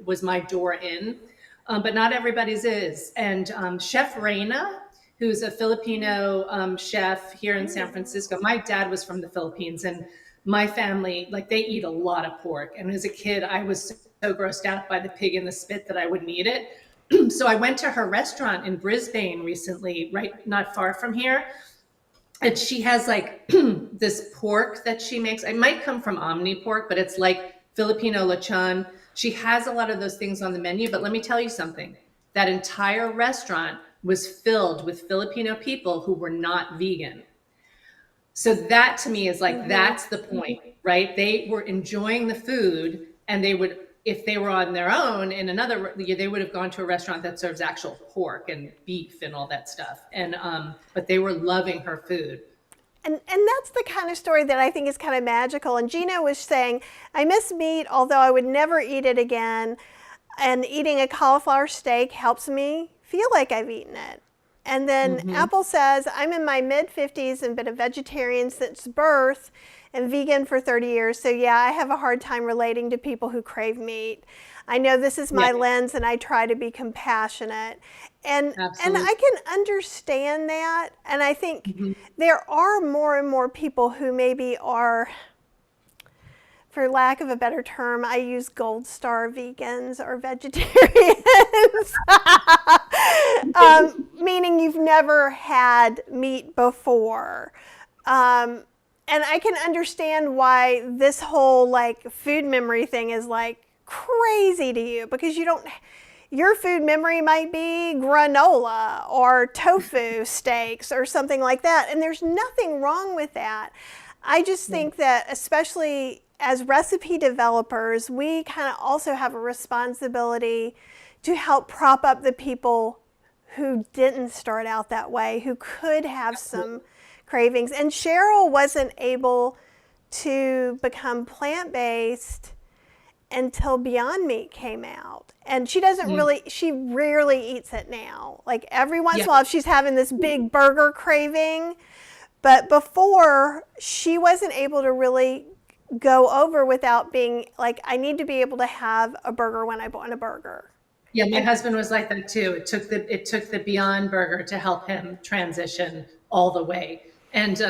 was my door in. But not everybody's is. And Chef Reina, who's a Filipino chef here in San Francisco, my dad was from the Philippines, and my family, like, they eat a lot of pork. And as a kid, I was so grossed out by the pig in the spit that I wouldn't eat it. So I went to her restaurant in Brisbane recently, right not far from here. And she has like this pork that she makes. It might come from Omni pork, but it's like Filipino lechon. She has a lot of those things on the menu, but let me tell you something. That entire restaurant was filled with Filipino people who were not vegan. So that to me is like, that's the point, right? They were enjoying the food, and they would, if they were on their own in they would have gone to a restaurant that serves actual pork and beef and all that stuff. And, but they were loving her food. And that's the kind of story that I think is kind of magical. And Gina was saying, I miss meat, although I would never eat it again. And eating a cauliflower steak helps me feel like I've eaten it. And then Apple says, I'm in my mid-50s and been a vegetarian since birth and vegan for 30 years. So yeah, I have a hard time relating to people who crave meat. I know this is my lens, and I try to be compassionate. And I can understand that. And I think there are more and more people who maybe are, for lack of a better term, I use gold star vegans or vegetarians, meaning you've never had meat before. And I can understand why this whole like food memory thing is like crazy to you, because your food memory might be granola or tofu steaks or something like that. And there's nothing wrong with that. I just think that, especially as recipe developers, we kind of also have a responsibility to help prop up the people who didn't start out that way, who could have some cravings. And Cheryl wasn't able to become plant-based until Beyond Meat came out. And she doesn't she rarely eats it now. Like every once in a while, if she's having this big burger craving, But before, she wasn't able to really go over without being like, I need to be able to have a burger when I want a burger. Yeah, my And husband was like that too. It took the Beyond Burger to help him transition all the way. And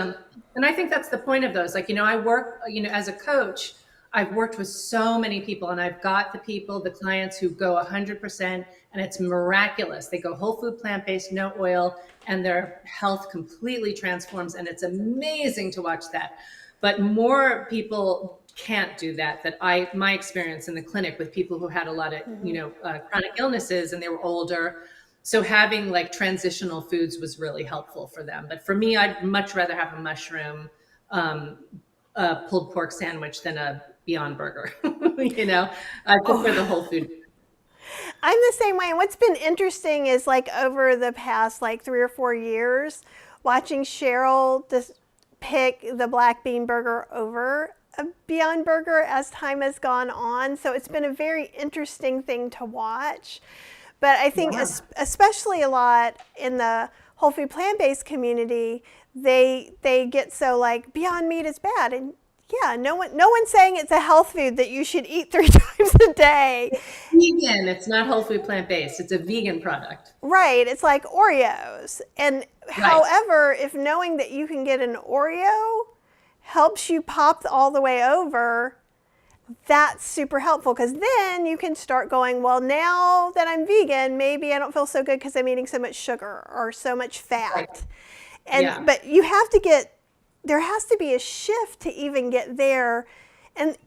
I think that's the point of those. Like, I work, as a coach, I've worked with so many people, and I've got the people, the clients who go 100%, and it's miraculous. They go whole food, plant-based, no oil, and their health completely transforms, and it's amazing to watch that. But more people can't do that. My experience in the clinic with people who had a lot of chronic illnesses and they were older, so having like transitional foods was really helpful for them. But for me, I'd much rather have a mushroom pulled pork sandwich than a Beyond Burger. I prefer the whole food. I'm the same way. And what's been interesting is like over the past like 3 or 4 years, watching Cheryl just pick the black bean burger over a Beyond Burger as time has gone on. So it's been a very interesting thing to watch. But I think Yeah. especially a lot in the whole food plant-based community, they get so like Beyond Meat is bad, and yeah, no one's saying it's a health food that you should eat 3 times a day. Vegan. It's not whole food plant-based. It's a vegan product. Right, it's like Oreos. And Right. however, if knowing that you can get an Oreo helps you pop all the way over, that's super helpful because then you can start going, well, now that I'm vegan, maybe I don't feel so good because I'm eating so much sugar or so much Right. fat. And Yeah. but there has to be a shift to even get there. And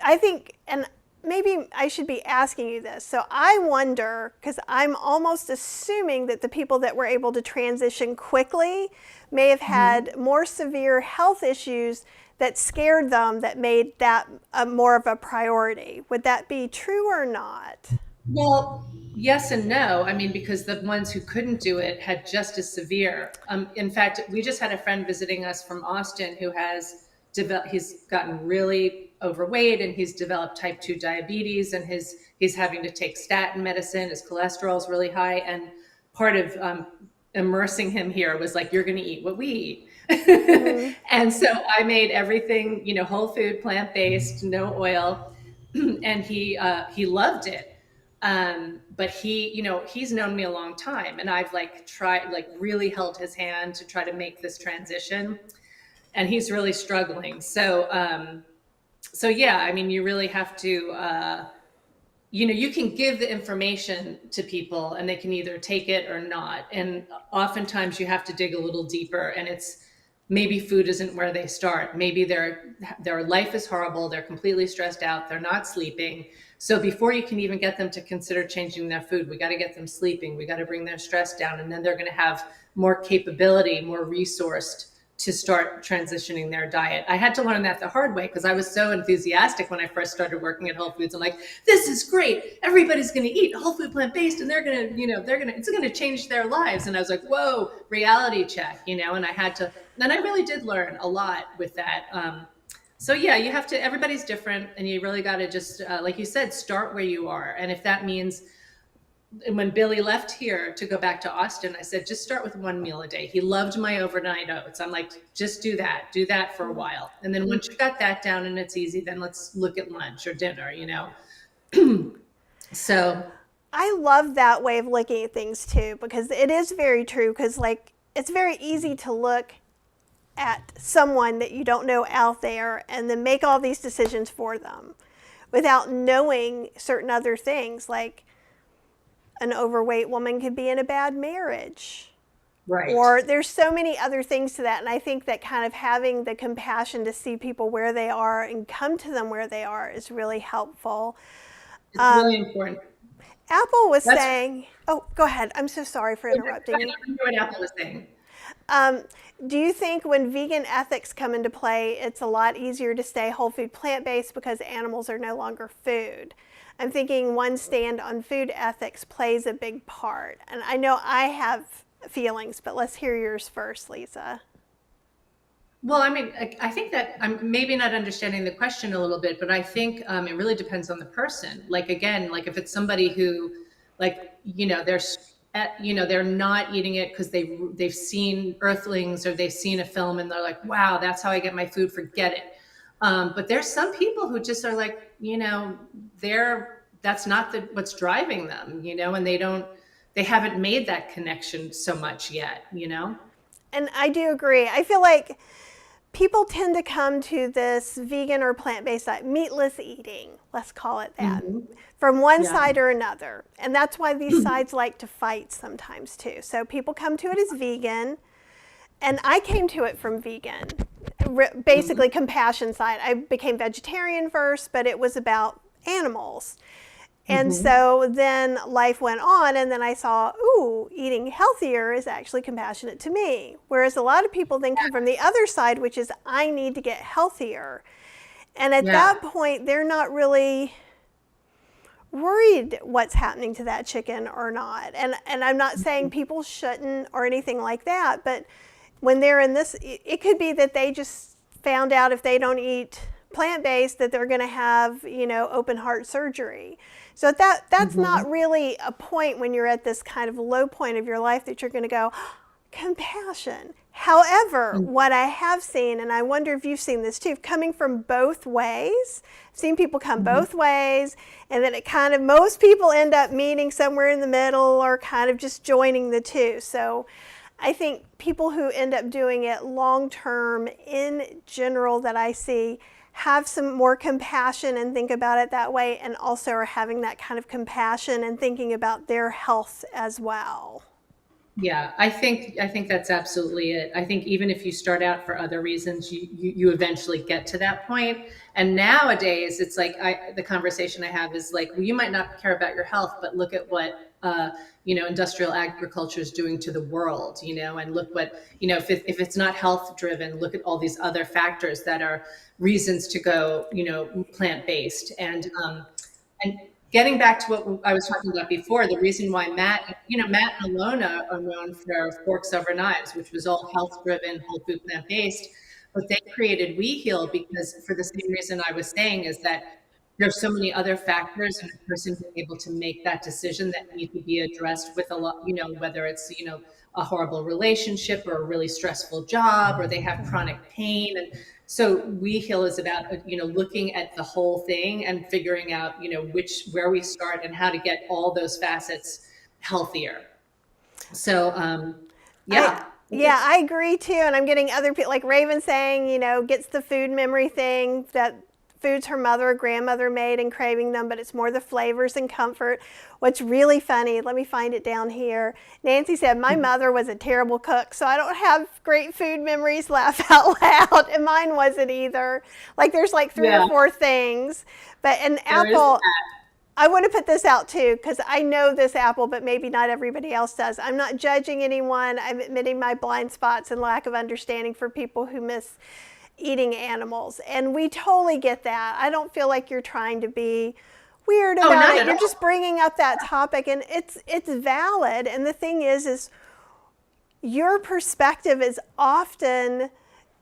I think, and maybe I should be asking you this. So I wonder, because I'm almost assuming that the people that were able to transition quickly may have had more severe health issues that scared them that made that more of a priority. Would that be true or not? Well, yes and no. I mean, because the ones who couldn't do it had just as severe. In fact, we just had a friend visiting us from Austin who has developed. He's gotten really overweight, and he's developed type 2 diabetes, and he's having to take statin medicine. His cholesterol is really high, and part of immersing him here was like, you're going to eat what we eat. And so I made everything, whole food, plant based, no oil, and he loved it. But he's known me a long time, and I've like tried, like really held his hand to try to make this transition, and he's really struggling. So yeah, I mean, you really have to, you can give the information to people and they can either take it or not. And oftentimes you have to dig a little deeper, and it's maybe food isn't where they start. Maybe their life is horrible. They're completely stressed out. They're not sleeping. So before you can even get them to consider changing their food, we got to get them sleeping. We got to bring their stress down, and then they're going to have more capability, more resourced to start transitioning their diet. I had to learn that the hard way because I was so enthusiastic when I first started working at Whole Foods. I'm like, this is great. Everybody's going to eat whole food plant-based, and it's going to change their lives. And I was like, whoa, reality check, and I really did learn a lot with that. So yeah, you have to, everybody's different, and you really got to just, like you said, start where you are. And if that means, when Billy left here to go back to Austin, I said, just start with one meal a day. He loved my overnight oats. I'm like, just do that for a while. And then once you got that down and it's easy, then let's look at lunch or dinner, So I love that way of looking at things too, because it is very true. Because like it's very easy to look at someone that you don't know out there and then make all these decisions for them without knowing certain other things. Like an overweight woman could be in a bad marriage. right. Or there's so many other things to that. And I think that kind of having the compassion to see people where they are and come to them where they are is really helpful. It's really important. Apple was That's saying, oh, go ahead. I'm so sorry for I interrupting you. never knew what Apple was saying. Do you think when vegan ethics come into play, it's a lot easier to stay whole food plant-based because animals are no longer food? I'm thinking one stand on food ethics plays a big part. And I know I have feelings, but let's hear yours first, Lisa. Well, I mean, I think that I'm maybe not understanding the question a little bit, but I think it really depends on the person. Like, again, like if it's somebody who, like, there's they're not eating it because they've seen Earthlings or they've seen a film and they're like, wow, that's how I get my food. Forget it. But there's some people who just are like, that's not what's driving them, and they haven't made that connection so much yet. And I do agree. I feel like people tend to come to this vegan or plant-based diet, meatless eating, let's call it that, from one side or another. And that's why these sides like to fight sometimes too. So people come to it as vegan, and I came to it from vegan, basically compassion side. I became vegetarian first, but it was about animals. And so then life went on, and then I saw, ooh, eating healthier is actually compassionate to me. Whereas a lot of people then come from the other side, which is I need to get healthier. And at that point, they're not really worried what's happening to that chicken or not. And I'm not saying people shouldn't or anything like that, but when they're in this, it could be that they just found out if they don't eat plant-based that they're going to have, open heart surgery. So that's not really a point when you're at this kind of low point of your life that you're going to go, compassion. However, what I have seen, and I wonder if you've seen this too, coming from both ways, I've seen people come both ways, and then most people end up meeting somewhere in the middle or kind of just joining the two. So I think people who end up doing it long term in general that I see have some more compassion and think about it that way, and also are having that kind of compassion and thinking about their health as well. Yeah, I think that's absolutely it. I think even if you start out for other reasons, you eventually get to that point. And nowadays, it's like the conversation I have is like, well, you might not care about your health, but look at what industrial agriculture is doing to the world, and look what if it's not health driven, look at all these other factors that are reasons to go plant-based. And getting back to what I was talking about before, the reason why Matt and Alona are known for Forks Over Knives, which was all health-driven, whole food, plant-based, but they created WeHeal because, for the same reason I was saying, is that there's so many other factors in a person being able to make that decision that need to be addressed with a lot, whether it's, a horrible relationship or a really stressful job, or they have chronic pain. And so WeHeal is about, looking at the whole thing and figuring out, where we start and how to get all those facets healthier. So, I agree too. And I'm getting other people like Raven saying, gets the food memory thing, that foods her mother or grandmother made and craving them, but it's more the flavors and comfort. What's really funny, let me find it down here. Nancy said, my mother was a terrible cook, so I don't have great food memories, laugh out loud. And mine wasn't either. Like there's like three or four things. But an apple, I want to put this out too, because I know this apple, but maybe not everybody else does. I'm not judging anyone. I'm admitting my blind spots and lack of understanding for people who miss eating animals, and we totally get that. I don't feel like you're trying to be weird about it. You're just bringing up that topic, and it's valid. And the thing is your perspective is often,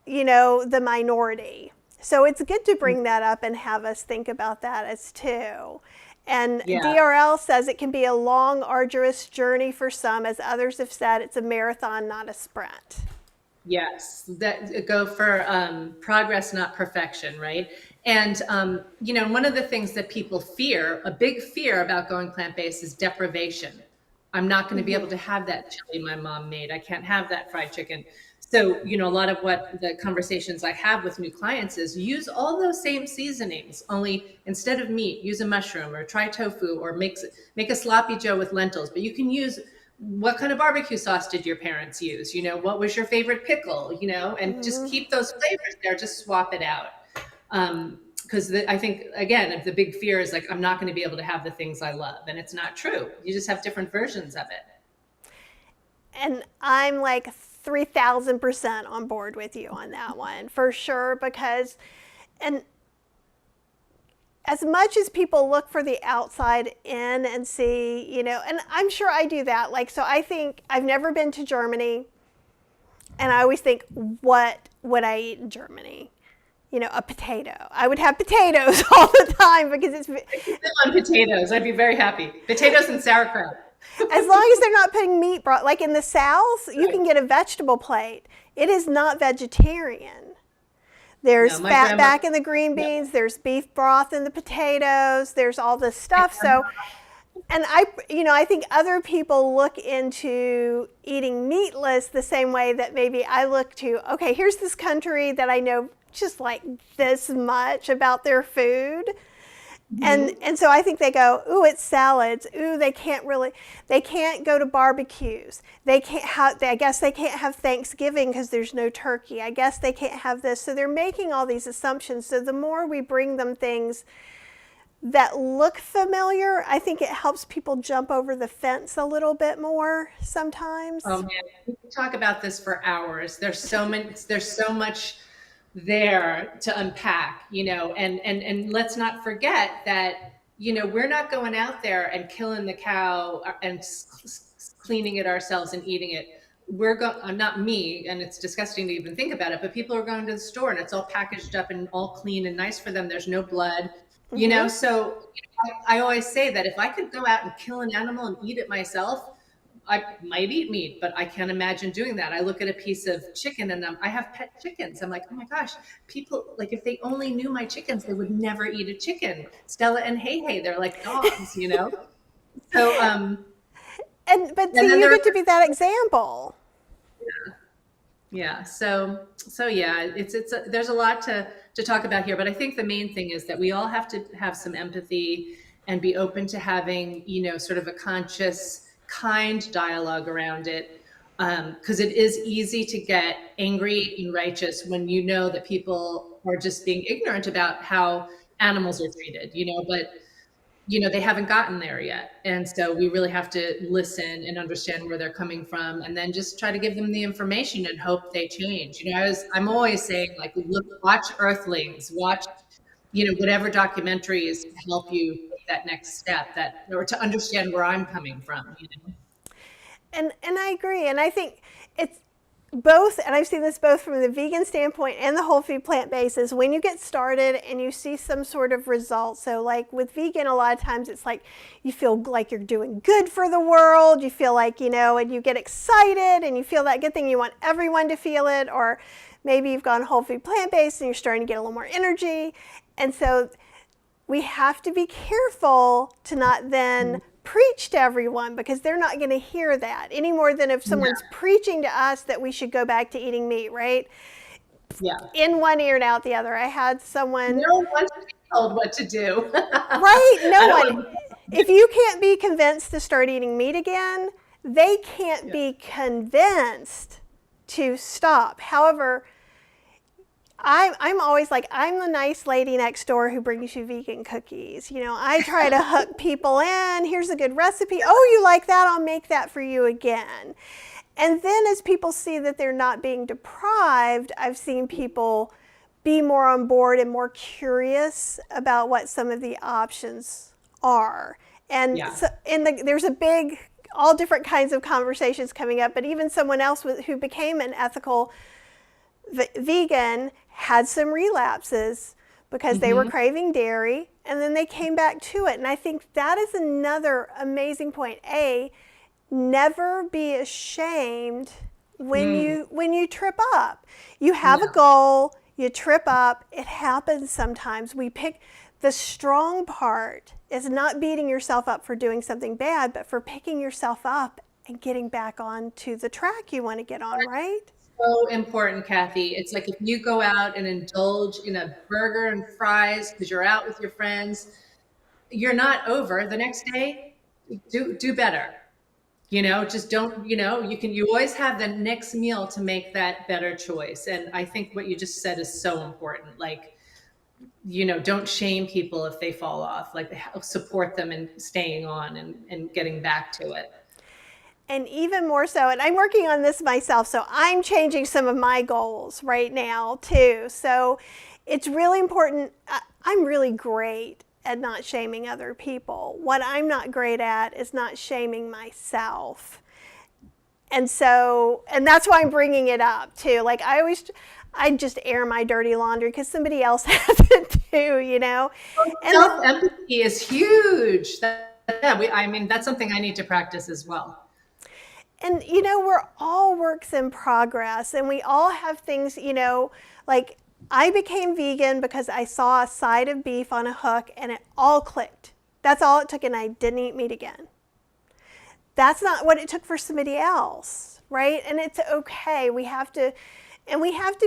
the minority. So it's good to bring that up and have us think about that as too. And DRL says it can be a long, arduous journey for some, as others have said, it's a marathon, not a sprint. Yes, that go for progress, not perfection, right? And one of the things that people fear, a big fear about going plant-based, is deprivation. I'm not going to be able to have that chili my mom made. I can't have that fried chicken. So, a lot of what the conversations I have with new clients is use all those same seasonings, only instead of meat, use a mushroom, or try tofu, or make a sloppy joe with lentils. But you can use, what kind of barbecue sauce did your parents use? What was your favorite pickle? And just keep those flavors there. Just swap it out. Because I think, again, the big fear is like, I'm not going to be able to have the things I love. And it's not true. You just have different versions of it. And I'm like 3,000% on board with you on that one, for sure. Because, and as much as people look for the outside in and see, and I'm sure I do that. Like, so I think I've never been to Germany, and I always think, what would I eat in Germany? A potato. I would have potatoes all the time because it's. Still on potatoes. I'd be very happy. Potatoes and sauerkraut. As long as they're not putting meat broth, like in the South, you can get a vegetable plate. It is not vegetarian. There's No, my fat grandma. back in the green Yeah. beans, there's beef broth in the potatoes, there's all this stuff. So, and I think other people look into eating meatless the same way that maybe I look to, okay, here's this country that I know just like this much about their food. And so I think they go, ooh, it's salads. Ooh, they can't go to barbecues. They can't have, I guess they can't have Thanksgiving because there's no turkey. I guess they can't have this. So they're making all these assumptions. So the more we bring them things that look familiar, I think it helps people jump over the fence a little bit more sometimes. Oh man, we could talk about this for hours. There's so much there to unpack, and let's not forget that, we're not going out there and killing the cow and cleaning it ourselves and eating it. We're going, not me, and it's disgusting to even think about it, but people are going to the store and it's all packaged up and all clean and nice for them. There's no blood, so I always say that if I could go out and kill an animal and eat it myself, I might eat meat, but I can't imagine doing that. I look at a piece of chicken and I have pet chickens. I'm like, oh my gosh, people, like if they only knew my chickens, they would never eat a chicken. Stella and Hey, they're like dogs. So, But and see, then you get to be that example. yeah. So yeah, there's a lot to talk about here, but I think the main thing is that we all have to have some empathy and be open to having, sort of a conscious, kind dialogue around it, because it is easy to get angry and righteous when you know that people are just being ignorant about how animals are treated, but they haven't gotten there yet, and so we really have to listen and understand where they're coming from, and then just try to give them the information and hope they change. I'm always saying, like, look, watch Earthlings, watch whatever documentaries help you take that next step, or to understand where I'm coming from. And I agree. And I think it's both, and I've seen this both from the vegan standpoint and the whole food plant based, is when you get started and you see some sort of result. So like with vegan, a lot of times it's like you feel like you're doing good for the world. You feel like, and you get excited and you feel that good thing. You want everyone to feel it. Or maybe you've gone whole food plant based and you're starting to get a little more energy. And so we have to be careful to not then preach to everyone, because they're not going to hear that any more than if someone's preaching to us that we should go back to eating meat, right? Yeah. In one ear and out the other. I had someone. No one told what to do. Right? No one. If you can't be convinced to start eating meat again, they can't be convinced to stop. However, I'm always like, I'm the nice lady next door who brings you vegan cookies. I try to hook people in. Here's a good recipe. Oh, you like that? I'll make that for you again. And then as people see that they're not being deprived, I've seen people be more on board and more curious about what some of the options are. And so there's a big, all different kinds of conversations coming up, but even someone else who became an ethical vegan had some relapses because they were craving dairy, and then they came back to it. And I think that is another amazing point. Never be ashamed when you trip up. You have a goal, you trip up, it happens sometimes. We pick the strong part is not beating yourself up for doing something bad, but for picking yourself up and getting back onto the track you want to get on, right? So important, Kathy. It's like if you go out and indulge in a burger and fries because you're out with your friends, you're not over. The next day, do better. Just don't, you always have the next meal to make that better choice. And I think what you just said is so important. Like, don't shame people if they fall off, like support them in staying on and getting back to it. And even more so, and I'm working on this myself, so I'm changing some of my goals right now too. So it's really important. I'm really great at not shaming other people. What I'm not great at is not shaming myself. And that's why I'm bringing it up too. Like I just air my dirty laundry because somebody else has it too, And self-empathy is huge. yeah, I mean, that's something I need to practice as well. And, we're all works in progress, and we all have things, like I became vegan because I saw a side of beef on a hook and it all clicked. That's all it took, and I didn't eat meat again. That's not what it took for somebody else, right? And it's okay. We have to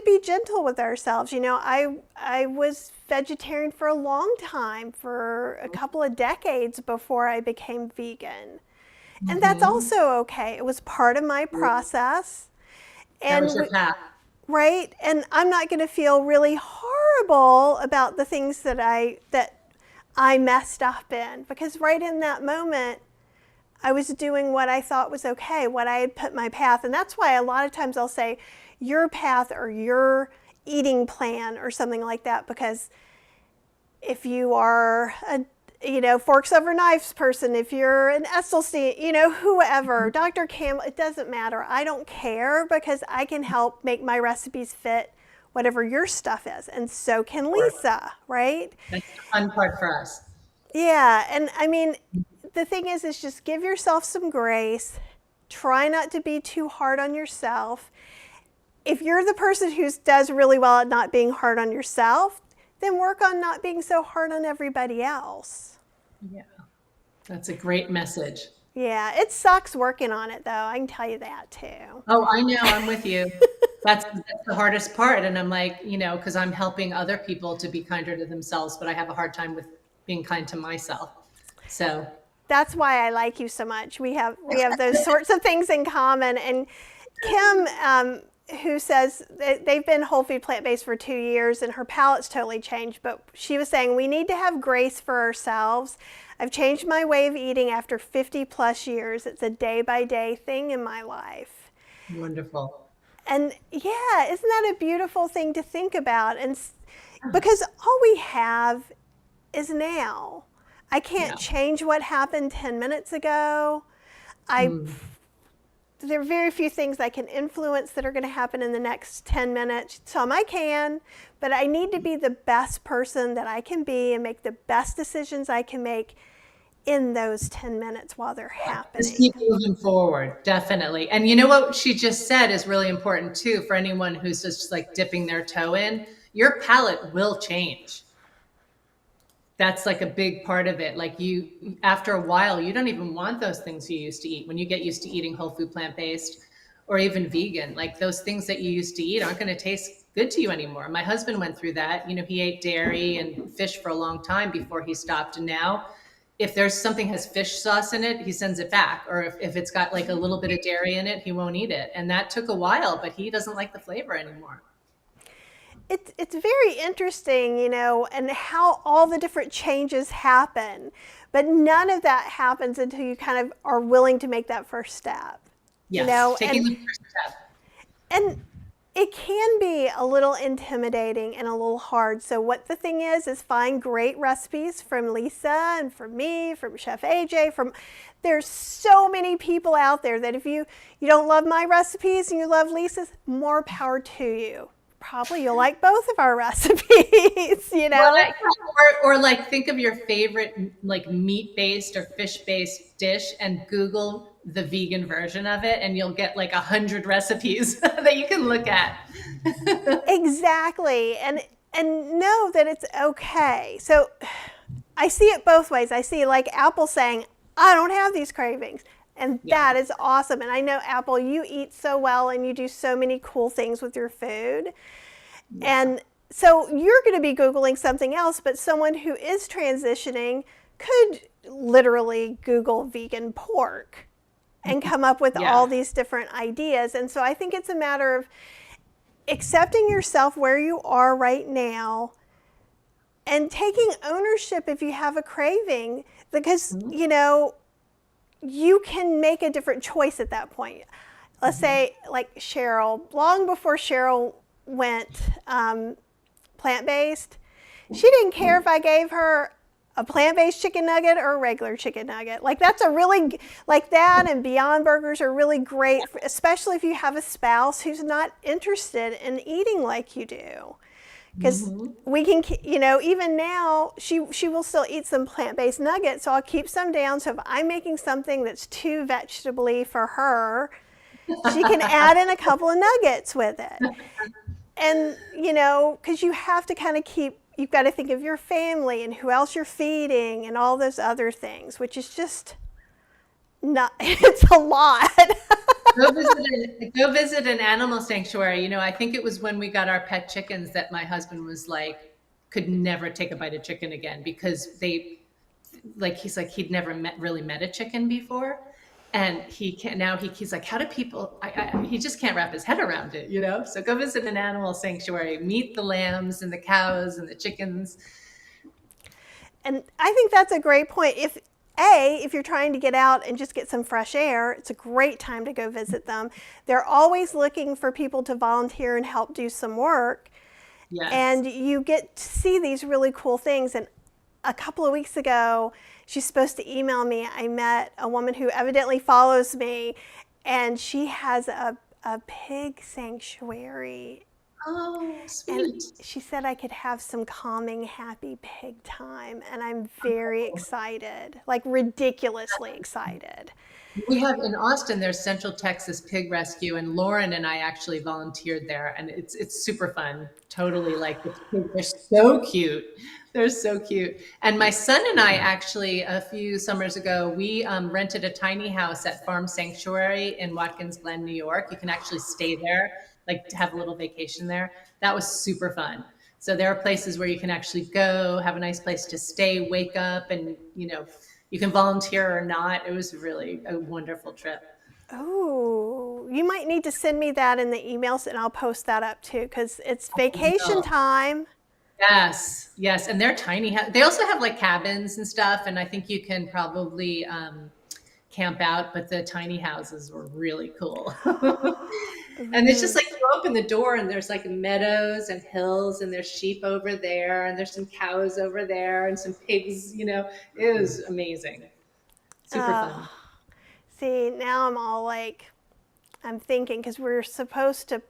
be gentle with ourselves. I was vegetarian for a long time, for a couple of decades before I became vegan. And that's also okay. It was part of my process. That And was your path. right? And I'm not going to feel really horrible about the things that I messed up in, because right in that moment I was doing what I thought was okay, what I had put my path. And that's why a lot of times I'll say your path or your eating plan or something like that, because if you are a forks over knives person, if you're an Esselstyn, whoever, Dr. Campbell, it doesn't matter. I don't care, because I can help make my recipes fit whatever your stuff is. And so can Lisa, right? That's the fun part for us. Yeah. And I mean, the thing is just give yourself some grace. Try not to be too hard on yourself. If you're the person who does really well at not being hard on yourself, then work on not being so hard on everybody else. Yeah, that's a great message. Yeah, it sucks working on it, though. I can tell you that, too. Oh, I know. I'm with you. That's the hardest part. And I'm like, because I'm helping other people to be kinder to themselves, but I have a hard time with being kind to myself. So that's why I like you so much. We have those sorts of things in common. And Kim, who says they've been whole food plant-based for 2 years and her palate's totally changed, but she was saying we need to have grace for ourselves. I've changed my way of eating after 50 plus years. It's a day-by-day thing in my life. Wonderful. And yeah, isn't that a beautiful thing to think about? And because all we have is now. I can't change what happened 10 minutes ago. There are very few things I can influence that are going to happen in the next 10 minutes. Some I can, but I need to be the best person that I can be and make the best decisions I can make in those 10 minutes while they're happening. Just keep moving forward, definitely. And you know what she just said is really important too, for anyone who's just like dipping their toe in. Your palate will change. That's like a big part of it. Like after a while, you don't even want those things you used to eat. When you get used to eating whole food plant-based or even vegan, like those things that you used to eat aren't going to taste good to you anymore. My husband went through that. He ate dairy and fish for a long time before he stopped. And now if there's something has fish sauce in it, he sends it back. Or if it's got like a little bit of dairy in it, he won't eat it. And that took a while, but he doesn't like the flavor anymore. It's very interesting, and how all the different changes happen. But none of that happens until you kind of are willing to make that first step. Yes, taking the first step. And it can be a little intimidating and a little hard. So what the thing is find great recipes from Lisa and from me, from Chef AJ, there's so many people out there that if you don't love my recipes and you love Lisa's, more power to you. Probably you'll like both of our recipes, Or like think of your favorite like meat-based or fish-based dish and Google the vegan version of it, and you'll get like 100 recipes that you can look at. Exactly, and know that it's okay. So I see it both ways. I see like Apple saying, I don't have these cravings. And that is awesome. And I know, Apple, you eat so well and you do so many cool things with your food. And so you're going to be Googling something else, but someone who is transitioning could literally Google vegan pork and come up with all these different ideas. And so I think it's a matter of accepting yourself where you are right now and taking ownership if you have a craving, because, you can make a different choice at that point. Let's say like Cheryl, long before Cheryl went plant-based, she didn't care if I gave her a plant-based chicken nugget or a regular chicken nugget. Like that's a really, like that and Beyond Burgers are really great, especially if you have a spouse who's not interested in eating like you do. because we can, even now she will still eat some plant-based nuggets, so I'll keep some down. So if I'm making something that's too vegetable-y for her, she can add in a couple of nuggets with it. And, because you have to kind of you've got to think of your family and who else you're feeding and all those other things, which is just not, it's a lot. Go visit an animal sanctuary. I think it was when we got our pet chickens that my husband was like, could never take a bite of chicken again because he's like, he'd never really met a chicken before. And he can't now. He's like, how do people? He just can't wrap his head around it, So go visit an animal sanctuary, meet the lambs and the cows and the chickens. And I think that's a great point. If you're trying to get out and just get some fresh air, it's a great time to go visit them. They're always looking for people to volunteer and help do some work. Yes. And you get to see these really cool things. And a couple of weeks ago, she's supposed to email me. I met a woman who evidently follows me, and she has a pig sanctuary. Oh, sweet. And she said I could have some calming, happy pig time, and I'm very excited, like ridiculously excited. We have in Austin, there's Central Texas Pig Rescue, and Lauren and I actually volunteered there, and it's super fun. Totally, like the pigs are so cute. They're so cute. And my son and I actually, a few summers ago, we rented a tiny house at Farm Sanctuary in Watkins Glen, New York. You can actually stay there, like to have a little vacation there. That was super fun. So there are places where you can actually go, have a nice place to stay, wake up, and you can volunteer or not. It was really a wonderful trip. Oh, you might need to send me that in the emails, and I'll post that up too, because it's vacation time. Yes, yes, and they're tiny. They also have like cabins and stuff, and I think you can probably camp out, but the tiny houses were really cool. And it's just like you open the door and there's like meadows and hills and there's sheep over there and there's some cows over there and some pigs, it was amazing. Super fun. See, now I'm all like, I'm thinking, because we're supposed to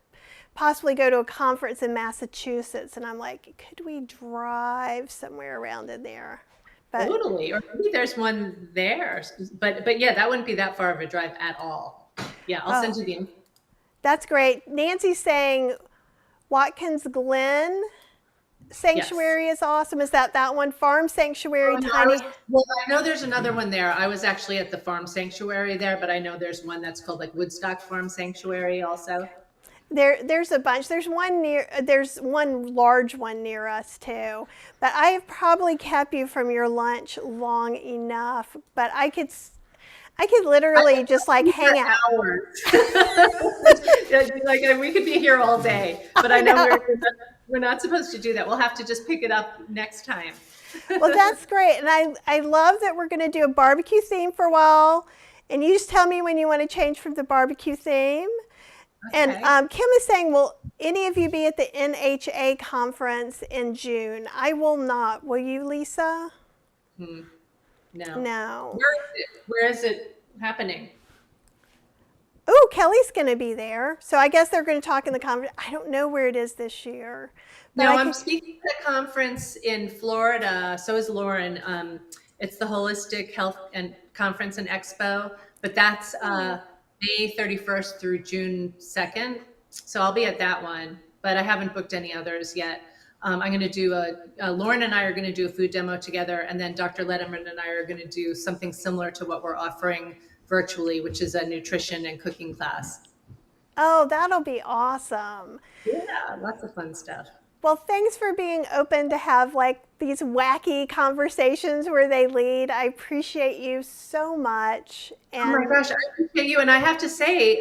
possibly go to a conference in Massachusetts, and I'm like, could we drive somewhere around in there? But, totally, or maybe there's one there, but yeah, that wouldn't be that far of a drive at all. Yeah, I'll send you the info. That's great. Nancy's saying Watkins Glen Sanctuary is awesome. Is that one? Farm Sanctuary, tiny. Well, I know there's another one there. I was actually at the Farm Sanctuary there, but I know there's one that's called like Woodstock Farm Sanctuary also. There's a bunch. There's one large one near us too. But I have probably kept you from your lunch long enough. But I could literally just like hang out. Like we could be here all day. But I know we're not supposed to do that. We'll have to just pick it up next time. Well, that's great. And I love that we're going to do a barbecue theme for a while. And you just tell me when you want to change from the barbecue theme. Okay. And Kim is saying, will any of you be at the NHA conference in June? I will not. Will you, Lisa? No. Where is it happening? Oh, Kelly's going to be there. So I guess they're going to talk in the conference. I don't know where it is this year. No, I'm speaking at a conference in Florida. So is Lauren. It's the Holistic Health and Conference and Expo, but that's May 31st through June 2nd. So I'll be at that one, but I haven't booked any others yet. I'm going to do Lauren and I are going to do a food demo together, and then Dr. Lederman and I are going to do something similar to what we're offering virtually, which is a nutrition and cooking class. Oh, that'll be awesome. Yeah, lots of fun stuff. Well, thanks for being open to have like these wacky conversations where they lead. I appreciate you so much. And oh my gosh, I appreciate you. And I have to say,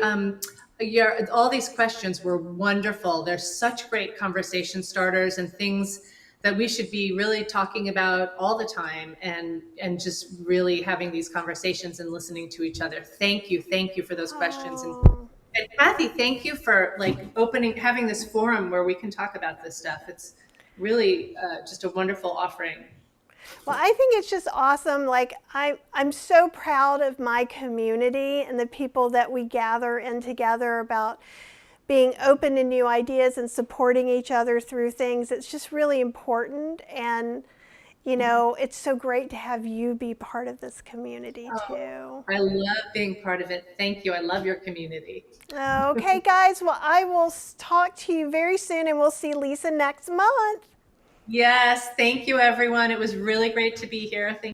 all these questions were wonderful. They're such great conversation starters and things that we should be really talking about all the time and just really having these conversations and listening to each other. Thank you for those questions. And Kathy, thank you for having this forum where we can talk about this stuff. It's really just a wonderful offering. Well, I think it's just awesome. Like I'm so proud of my community and the people that we gather in together about being open to new ideas and supporting each other through things. It's just really important. And, you know, it's so great to have you be part of this community too. I love being part of it. Thank you. I love your community. Okay, guys. Well, I will talk to you very soon, and we'll see Lisa next month. Yes. Thank you, everyone. It was really great to be here. Thank